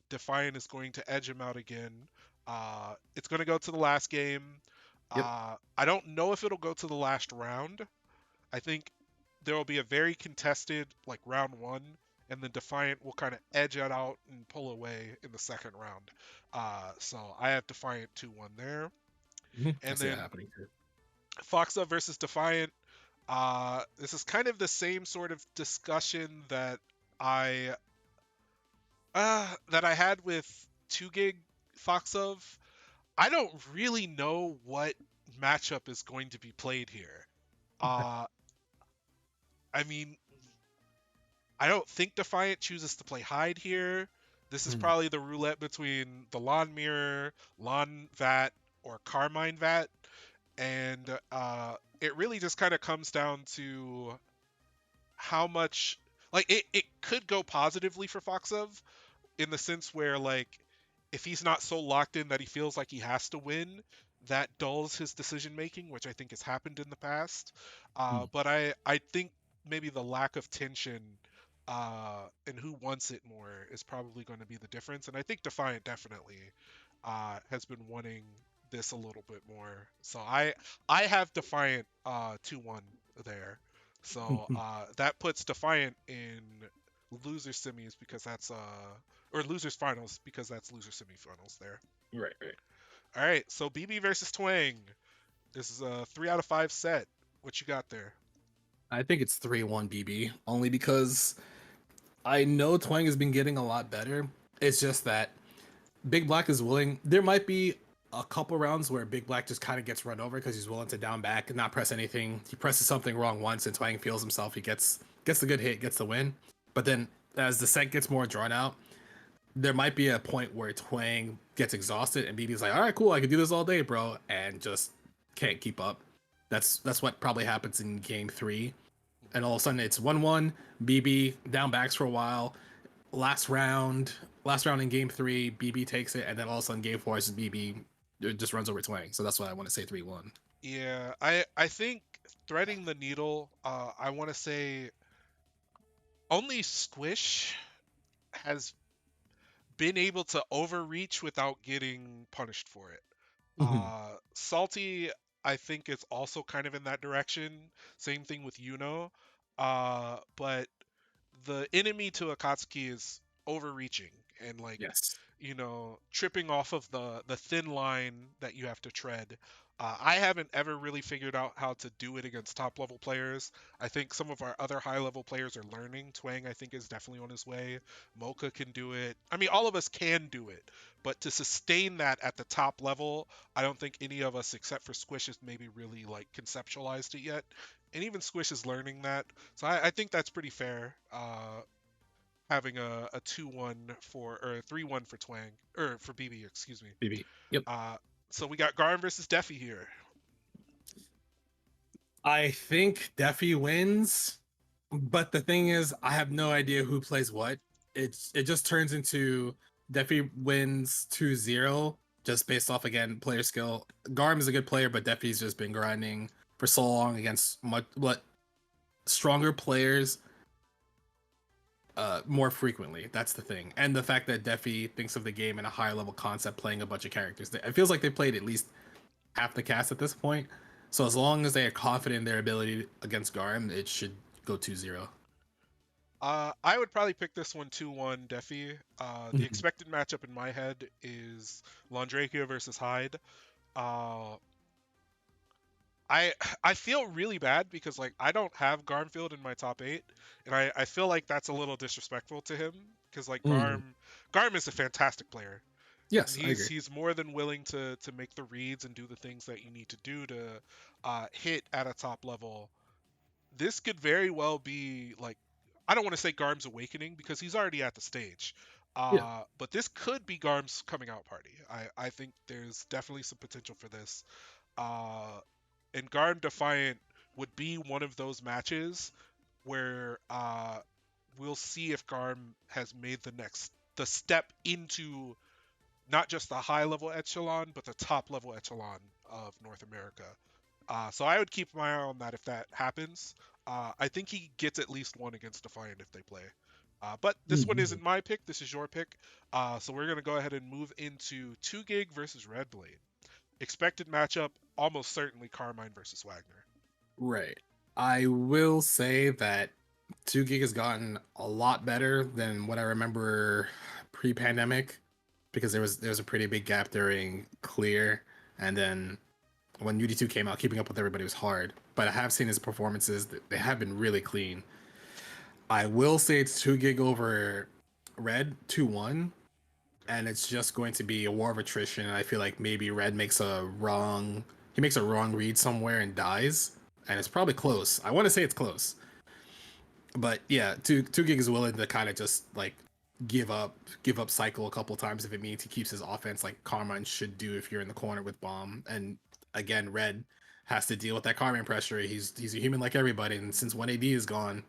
Defiant is going to edge him out again. It's going to go to the last game. Yep. I don't know if it'll go to the last round. I think there will be a very contested, like round 1, and then Defiant will kind of edge it out and pull away in the second round. So I have Defiant 2-1 there. I And see that then happening too. Foxa versus Defiant. This is kind of the same sort of discussion that I had with 2 gig Foxov. I don't really know what matchup is going to be played here. I mean, I don't think Defiant chooses to play Hyde here. This is probably the roulette between the Lawn Mirror, Lawn Vat, or Carmine Vat. And it really just kind of comes down to how much. Like, it could go positively for Foxov in the sense where, like, if he's not so locked in that he feels like he has to win, that dulls his decision making, which I think has happened in the past. But I think maybe the lack of tension and who wants it more is probably going to be the difference. And I think Defiant definitely has been wanting this a little bit more. So I have Defiant 2-1 there. So that puts Defiant in loser semis because that's or losers finals because that's loser semifinals there. Right. All right, so BB versus Twang. This is a 3 out of 5 set. What you got there? I think it's 3-1 BB, only because I know Twang has been getting a lot better. It's just that Big Black is willing. There might be a couple rounds where Big Black just kind of gets run over because he's willing to down back and not press anything. He presses something wrong once, and Twang feels himself. He gets the good hit, gets the win. But then as the set gets more drawn out, there might be a point where Twang gets exhausted and BB's like, "All right, cool, I can do this all day, bro," and just can't keep up. That's what probably happens in game 3, and all of a sudden it's 1-1. BB down backs for a while. Last round in game 3, BB takes it, and then all of a sudden game 4 is BB just runs over Twang. So that's why I want to say 3-1. Yeah, I think threading the needle. I want to say only Squish has been able to overreach without getting punished for it. Salty, I think, is also kind of in that direction. Same thing with Yuno. But the enemy to Akatsuki is overreaching and like Yes. tripping off of the thin line that you have to tread. I haven't ever really figured out how to do it against top level players. I think some of our other high level players are learning. Twang, I think, is definitely on his way. Mocha can do it. I mean, all of us can do it, but to sustain that at the top level, I don't think any of us, except for Squish, has maybe really like conceptualized it yet. And even Squish is learning that, so I think that's pretty fair. Having a 2-1 for or 3-1 for Twang or for BB, excuse me. BB. Yep. So we got Garm versus Defi here. I think Defi wins, but the thing is, I have no idea who plays what. It just turns into Defi wins 2-0 just based off again player skill. Garm is a good player, but Defi's just been grinding for so long against what stronger players more frequently. That's the thing, and the fact that Defi thinks of the game in a higher level concept, playing a bunch of characters. It feels like they played at least half the cast at this point. So as long as they are confident in their ability against Garm, it should go 2-0. I would probably pick this one 2-1 Defi. The expected matchup in my head is Londrakia versus Hyde. Uh, I feel really bad because like I don't have Garmfield in my top 8, and I feel like that's a little disrespectful to him because like Garm is a fantastic player. Yes, I agree. He's more than willing to make the reads and do the things that you need to do to hit at a top level. This could very well be like, I don't want to say Garm's awakening because he's already at the stage. Yeah. But this could be Garm's coming out party. I think there's definitely some potential for this. And Garm Defiant would be one of those matches where we'll see if Garm has made the step into not just the high level echelon, but the top level echelon of North America. So I would keep my eye on that if that happens. I think he gets at least one against Defiant if they play. But this one isn't my pick. This is your pick. So we're going to go ahead and move into 2GIG versus Red Blade. Expected matchup, almost certainly Carmine versus Wagner. Right. I will say that 2GIG has gotten a lot better than what I remember pre-pandemic, because there was a pretty big gap during Clear, and then when UD2 came out, keeping up with everybody was hard. But I have seen his performances; they have been really clean. I will say it's 2GIG over Red 2-1, and it's just going to be a war of attrition. And I feel like maybe Red makes a wrong read somewhere and dies, and it's probably close. I want to say it's close, but yeah, 2GIG is willing to kind of just like give up cycle a couple times if it means he keeps his offense like Carmine should do if you're in the corner with Bomb. And again, Red has to deal with that Carmine pressure. He's a human like everybody, and since 1AD is gone,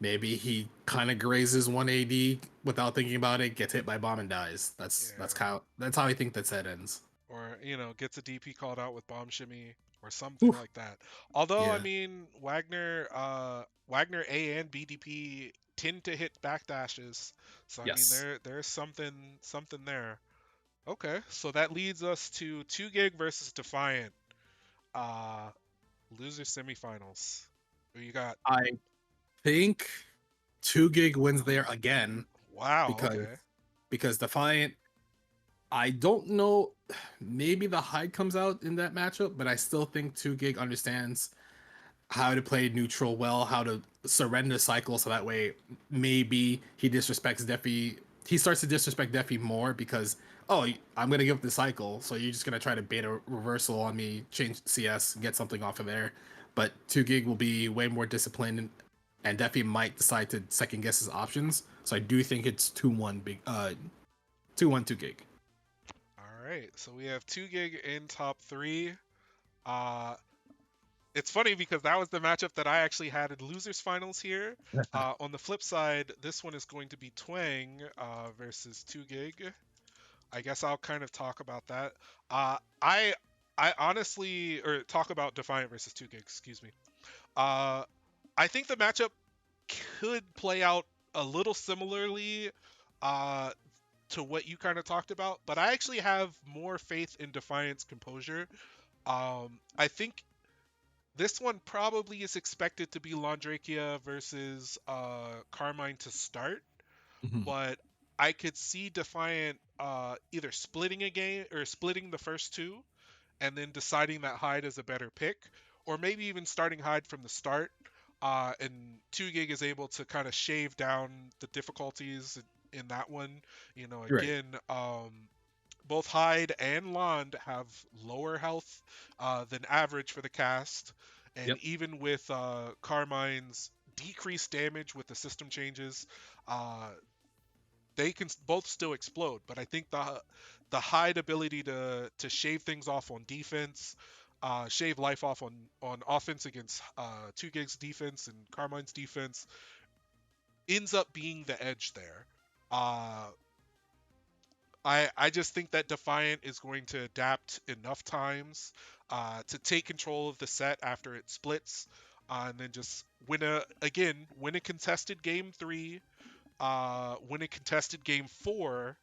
maybe he kind of grazes 1AD without thinking about it, gets hit by Bomb and dies. That's how I think that set ends. Or, gets a DP called out with bomb shimmy or something like that. Although, Yeah. I mean, Wagner A and BDP tend to hit backdashes. So, Yes. I mean, there's something there. Okay, so that leads us to 2GIG versus Defiant. Loser semifinals. Who you got? I think 2GIG wins there again Wow, because okay. Defiant I don't know. Maybe the hide comes out in that matchup, but I still think 2 Gig understands how to play neutral well, how to surrender cycle, so that way maybe he disrespects Defi. He starts to disrespect Defi more because I'm gonna give up the cycle, so you're just gonna try to bait a reversal on me, change CS, get something off of there. But 2 Gig will be way more disciplined, and Defi might decide to second guess his options. So I do think it's 2-1 big 2-1 2 Gig. All right, so we have 2 Gig in top three. Uh, it's funny because that was the matchup that I actually had in losers finals here. On the flip side, this one is going to be Twang versus 2 Gig. I guess I'll kind of talk about that. I honestly, or talk about Defiant versus 2 Gig. Excuse me. Uh, I think the matchup could play out a little similarly uh, to what you kind of talked about, but I actually have more faith in Defiant's composure. I think this one probably is expected to be Laundrakia versus Carmine to start, Mhm. but I could see Defiant either splitting a game or splitting the first two and then deciding that Hyde is a better pick, or maybe even starting Hyde from the start. And 2 Gig is able to kind of shave down the difficulties in that one. You know, Right. again, both Hyde and Lond have lower health than average for the cast, and Yep. even with Carmine's decreased damage with the system changes, uh, they can both still explode. But I think the Hyde ability to shave things off on defense, shave life off on offense against 2 Gig's defense and Carmine's defense ends up being the edge there. Uh, I just think that Defiant is going to adapt enough times to take control of the set after it splits, and then just win a contested game three, win a contested game four,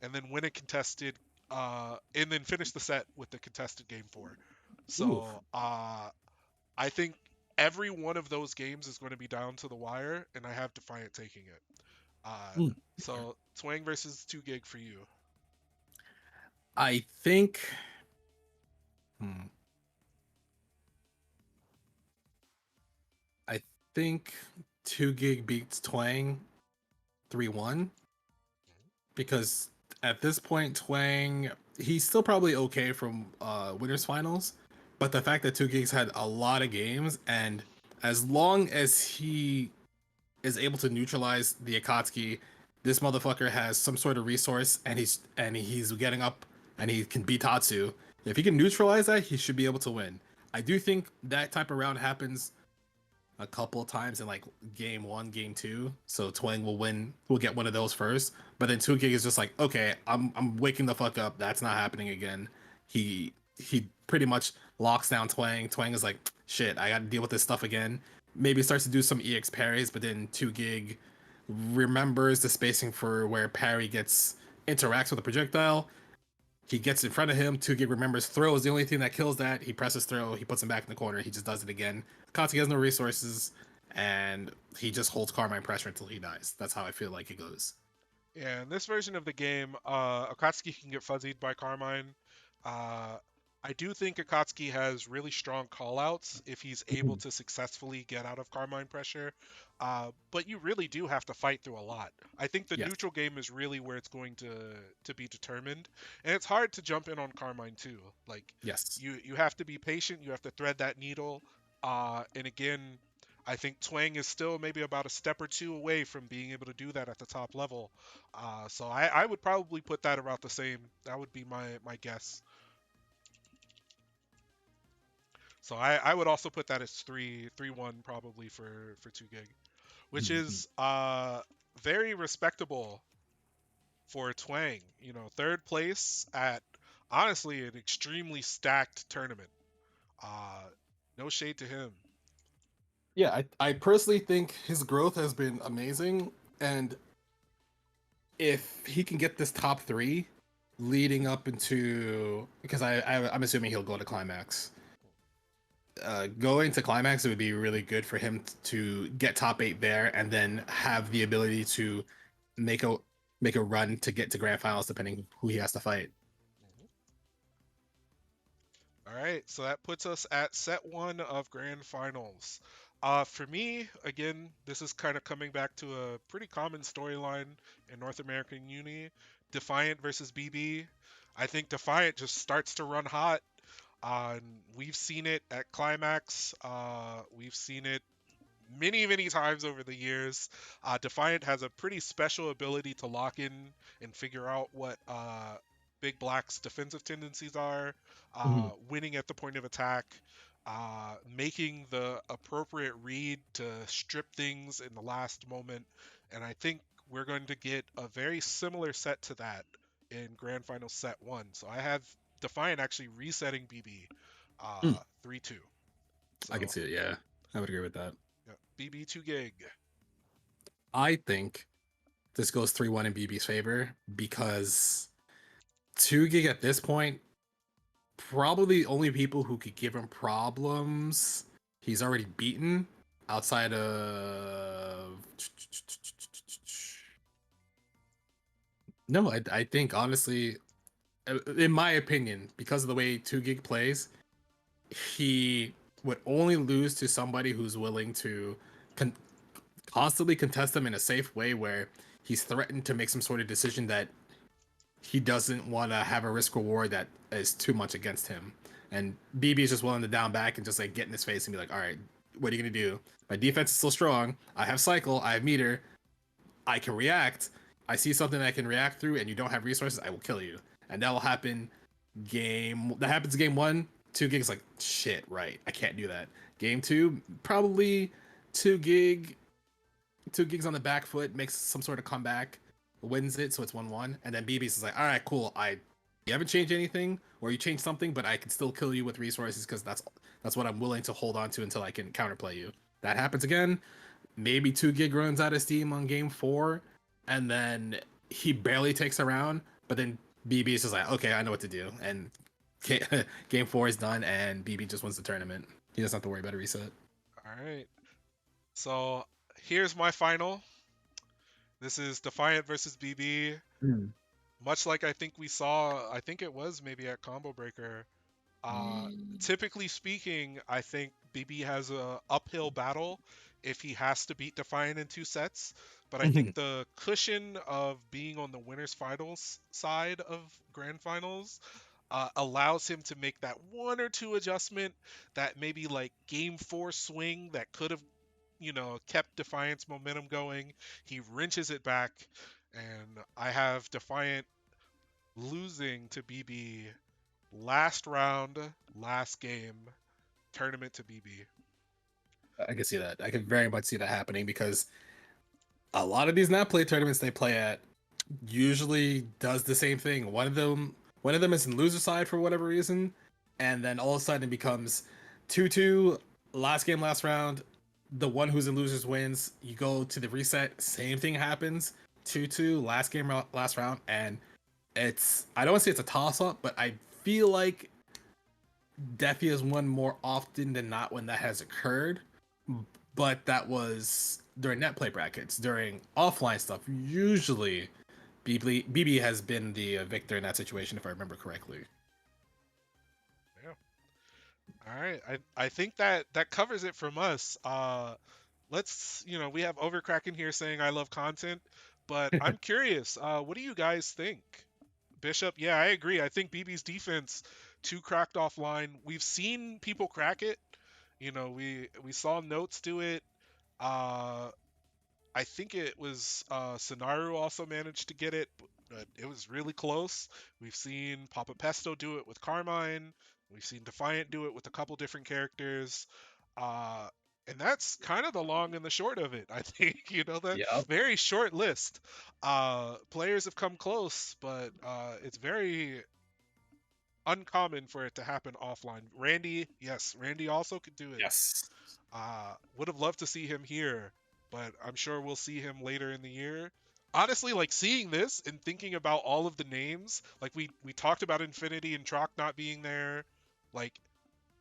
and then win a contested, and then finish the set with the contested game four. Ooh. So I think every one of those games is going to be down to the wire, and I have Defiant taking it. Uh, Mm. so Twang versus 2 Gig for you. I think. Hmm, I think 2 Gig beats Twang 3-1 because at this point Twang he's still probably okay from winners finals, but the fact that 2 Gigs had a lot of games, and as long as he is able to neutralize the Akatsuki, this motherfucker has some sort of resource, and he's getting up and he can beat Tatsu. If he can neutralize that, he should be able to win. I do think that type of round happens a couple of times in like game one, game two. So Twang will win, will get one of those first. But then 2 Gig is just like, okay, I'm waking the fuck up. That's not happening again. He pretty much locks down Twang. Twang is like, shit, I gotta deal with this stuff again. Maybe starts to do some EX parries, but then 2 Gig remembers the spacing for where parry gets interacts with the projectile. He gets in front of him. 2 Gig remembers throw is the only thing that kills that. He presses throw. He puts him back in the corner. He just does it again. Katsuki has no resources, and he just holds Carmine pressure until he dies. That's how I feel like it goes. Yeah, in this version of the game, Akatsuki can get fuzzied by Carmine. Uh, I do think Akatsuki has really strong callouts if he's able to successfully get out of Carmine pressure. But you really do have to fight through a lot. I think the Yes. neutral game is really where it's going to be determined, and it's hard to jump in on Carmine too. Like Yes. you have to be patient. You have to thread that needle. And again, I think Twang is still maybe about a step or two away from being able to do that at the top level. So I would probably put that about the same. That would be my guess. So I would also put that as 3-1 probably for 2 Gig, which is very respectable for Twang. You know, third place at honestly an extremely stacked tournament. Uh, no shade to him. Yeah, I personally think his growth has been amazing, and if he can get this top three leading up into, because I'm assuming he'll go to climax. Going to climax, it would be really good for him to get top 8 there, and then have the ability to make a make a run to get to grand finals, depending who he has to fight. All right, so that puts us at set one of grand finals. For me, again, this is kind of coming back to a pretty common storyline in North American Uni. Defiant versus BB. I think Defiant just starts to run hot. We've seen it at Climax. We've seen it many times over the years. Defiant has a pretty special ability to lock in and figure out what Big Black's defensive tendencies are, Mhm. winning at the point of attack, making the appropriate read to strip things in the last moment. And I think we're going to get a very similar set to that in Grand Final Set 1. So I have Defiant actually resetting BB Mm. 3-2. I can So see it. Yeah, I would agree with that. yeah, BB 2 gig. I think this goes 3-1 in BB's favor because 2 gig at this point, probably the only people who could give him problems, he's already beaten outside of. No, I think honestly, in my opinion, because of the way 2 gig plays, he would only lose to somebody who's willing to con- constantly contest him in a safe way where he's threatened to make some sort of decision that he doesn't want to have a risk reward that is too much against him. And BB is just willing to down back and just like get in his face and be like, all right, what are you going to do? My defense is still strong. I have cycle. I have meter. I can react. I see something that I can react through and you don't have resources. I will kill you. And that will happen that happens game 1. 2 gigs like shit, right? I can't do that. Game 2, probably 2 gig 2 gigs on the back foot, makes some sort of comeback, wins it, so it's 1-1. And then BB's is like, all right, cool. You haven't changed anything, or you changed something, but I can still kill you with resources because that's what I'm willing to hold on to until I can counterplay you. That happens again. Maybe 2 gig runs out of steam on game 4, and then he barely takes a round, but then BB's just like, okay, I know what to do. And game 4 is done, and BB just wins the tournament. He doesn't have to worry about a reset. All right. So here's my final. This is Defiant versus BB. Mm. Much like I think we saw, I think it was maybe at Combo Breaker. Typically speaking, I think BB has a uphill battle if he has to beat Defiant in 2 sets. But I think the cushion of being on the winners finals side of grand finals allows him to make that 1 or 2 adjustment, that maybe like game 4 swing that could have, kept Defiant's momentum going. He wrenches it back, and I have Defiant losing to BB last round, last game, tournament to BB. I can see that. I can very much see that happening because a lot of these not play tournaments they play at usually does the same thing. One of them is in loser side for whatever reason, and then all of a sudden it becomes 2-2, last game, last round. The one who's in losers wins. You go to the reset, same thing happens. 2-2, last game, last round, and I don't want to say it's a toss up, but I feel like Defi has won more often than not when that has occurred. But that was during net play brackets. During offline stuff, usually BB has been the victor in that situation, if I remember correctly. Yeah. All right. I think that covers it from us. We have Overcracken here saying I love content, but I'm curious. What do you guys think? Bishop, yeah, I agree. I think BB's defense too cracked offline. We've seen people crack it. We saw Notes do it. Uh, I think it was Sonaru also managed to get it, but it was really close. We've seen Papa Pesto do it with Carmine. We've seen Defiant do it with a couple different characters. Uh, and that's kind of the long and the short of it. I think, that Yeah. very short list. Players have come close, but it's very uncommon for it to happen offline. Randy, yes, Randy also could do it. Yes. Would have loved to see him here, but I'm sure we'll see him later in the year. Honestly, like seeing this and thinking about all of the names, like we talked about Infinity and Troc not being there, like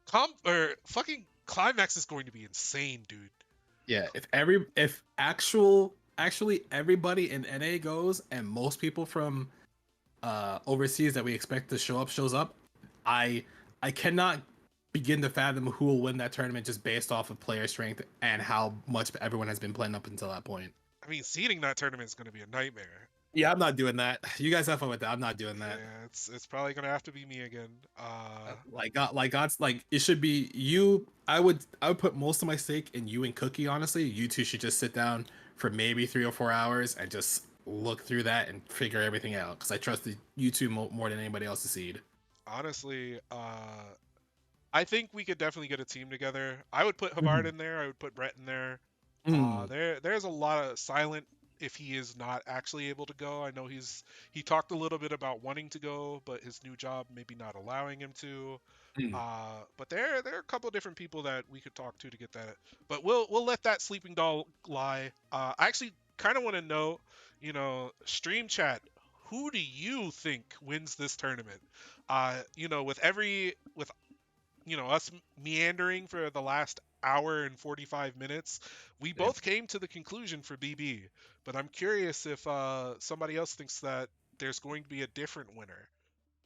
fucking Climax is going to be insane, dude. Yeah. If actual actually everybody in NA goes, and most people from overseas that we expect to show up shows up. I I cannot begin to fathom who will win that tournament just based off of player strength and how much everyone has been playing up until that point. I mean, seeding that tournament is going to be a nightmare. Yeah, I'm not doing that. You guys have fun with that. I'm not doing that. Yeah, it's probably going to have to be me again. God's like it should be you. I would put most of my stake in you and Cookie. Honestly, you two should just sit down for maybe 3 or 4 hours and just look through that and figure everything out. Because I trust you two more than anybody else to seed. Honestly, I think we could definitely get a team together. I would put Havard Mhm. in there. I would put Brett in there. Mm, There's a lot of silent if he is not actually able to go. I know he talked a little bit about wanting to go, but his new job maybe not allowing him to. mm. But there are a couple of different people that we could talk to get that. But we'll let that sleeping doll lie. I actually kind of want to know, stream chat. Who do you think wins this tournament? With us meandering for the last hour and 45 minutes, we Yeah. both came to the conclusion for BB. But I'm curious if somebody else thinks that there's going to be a different winner.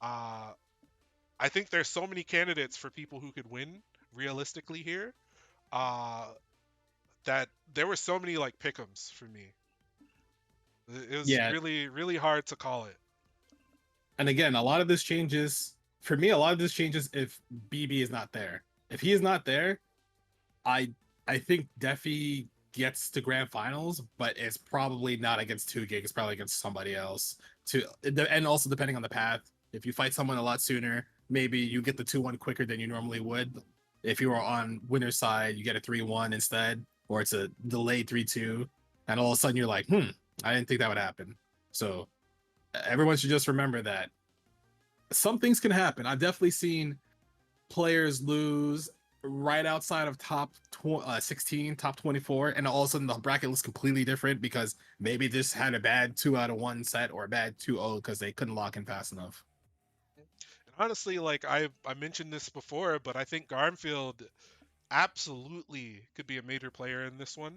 Uh, I think there's so many candidates for people who could win realistically here, uh, that there were so many like pick'ems for me. It was Yeah, really, really hard to call it. and again, a lot of this changes for me. A lot of this changes if BB is not there. If he is not there, I I think Defi gets to grand finals, but it's probably not against 2 gig. It's probably against somebody else. And also depending on the path. If you fight someone a lot sooner, maybe you get the 2-1 quicker than you normally would. If you were on winner's side, you get a 3-1 instead, or it's a delayed 3-2, and all of a sudden you're like, I didn't think that would happen. So everyone should just remember that some things can happen. I've definitely seen players lose right outside of top 16, top 24, and all of a sudden the bracket looks completely different because maybe this had a bad 2 out of 1 set or a bad 2-0 because they couldn't lock in fast enough. And honestly, like I mentioned this before, but I think Garmfield absolutely could be a major player in this one.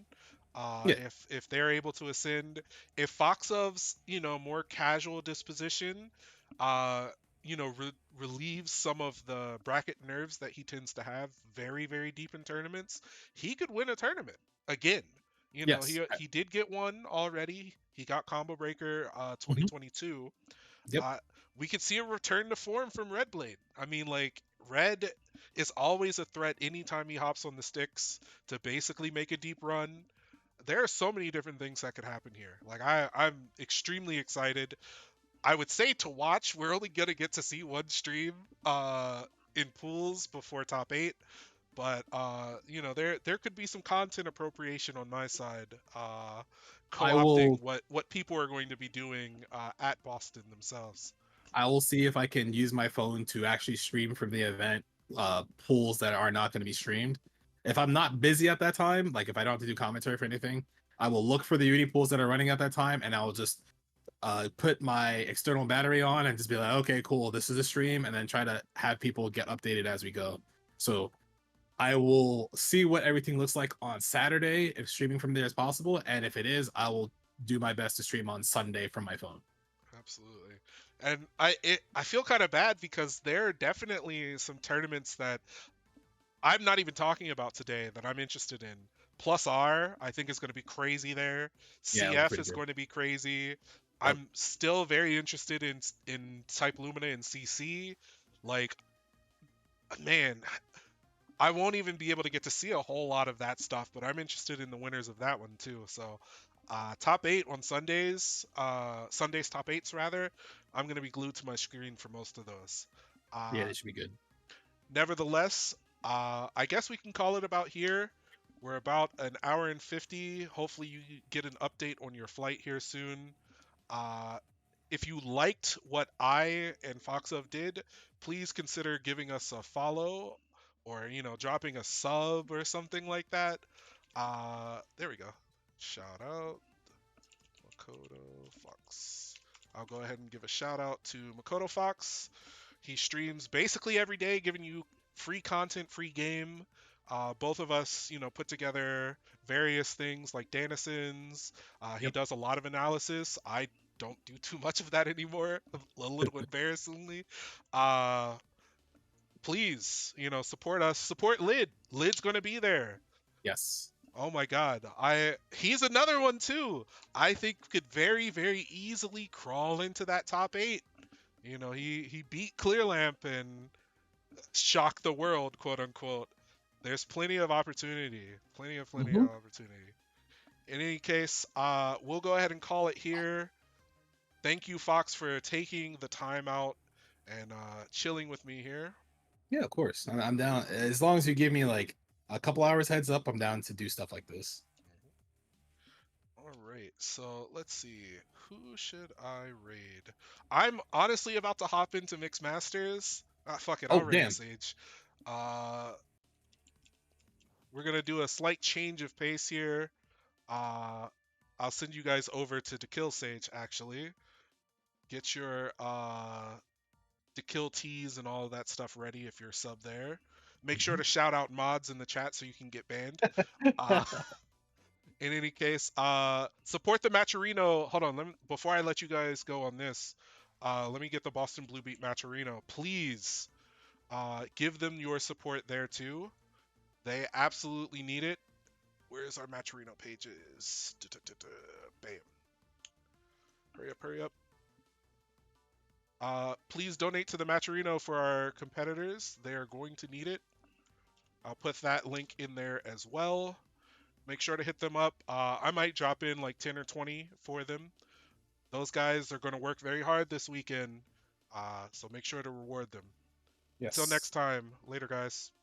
Yeah. If they're able to ascend, if Foxov's more casual disposition, uh, relieves some of the bracket nerves that he tends to have very very deep in tournaments, he could win a tournament again. Yes. He did get one already. He got Combo Breaker Mhm. 2022. Yep. uh, we could see a return to form from Red Blade. I mean, like, Red is always a threat anytime he hops on the sticks to basically make a deep run. There are so many different things that could happen here. Like, I'm extremely excited. I would say to watch. We're only gonna get to see one stream in pools before top eight, but there could be some content appropriation on my side, I co-opting will what people are going to be doing at Boston themselves. I will see if I can use my phone to actually stream from the event pools that are not going to be streamed. If I'm not busy at that time, like if I don't have to do commentary for anything, I will look for the Uni pools that are running at that time, and I will just put my external battery on and just be like, okay, cool, this is a stream, and then try to have people get updated as we go. So I will see what everything looks like on Saturday if streaming from there is possible, and if it is, I will do my best to stream on Sunday from my phone. Absolutely. And I feel kind of bad because there are definitely some tournaments that I'm not even talking about today that I'm interested in. Plus R, I think is going to be crazy there. Yeah, it'll be CF pretty is good. going to be crazy. Yep. I'm still very interested in Type Lumina and CC. Like, man, I won't even be able to get to see a whole lot of that stuff, but I'm interested in the winners of that one too. So, top eight on Sundays, Sundays top eights rather. I'm gonna be glued to my screen for most of those. Yeah, Uh, they should be good. Nevertheless, I guess we can call it about here. We're about an hour and 50. Hopefully, you get an update on your flight here soon. Uh, if you liked what I and Foxov did, please consider giving us a follow or, dropping a sub or something like that. There we go. Shout out Makoto Fox. I'll go ahead and give a shout out to Makoto Fox. He streams basically every day, giving you free content, free game. Both of us, put together various things like Danison's. He Yep. does a lot of analysis. I don't do too much of that anymore, a little embarrassingly. Uh, Please, support us. Support Lid. Lid's gonna be there. Yes. Oh my God, he's another one too. I think could very very easily crawl into that top 8. He beat Clear Lamp and shocked the world, quote unquote. There's plenty of opportunity. Plenty of Hmm. opportunity. In any case, we'll go ahead and call it here. Thank you, Fox, for taking the time out and chilling with me here. Yeah, of course. I'm down. As long as you give me like a couple hours heads up, I'm down to do stuff like this. All right, so let's see. Who should I raid? I'm honestly about to hop into Mixed Masters. Fuck it, I'll Oh, raid damn. Sage. Uh, we're gonna do a slight change of pace here. Uh, I'll send you guys over to Kill Sage actually. Get your to kill teas and all of that stuff ready if you're sub there. Make sure to shout out mods in the chat so you can get banned. Uh, in any case, support the Maturino. Hold on, before I let you guys go on this, let me get the Boston Blue Beat Maturino. Please, give them your support there too. They absolutely need it. Where's our Maturino pages? Bam. Hurry up, hurry up. Please donate to the Maturino for our competitors. They are going to need it. I'll put that link in there as well. Make sure to hit them up. I might drop in like 10 or 20 for them. Those guys are going to work very hard this weekend. So make sure to reward them. Until next Yes. time. Later, guys.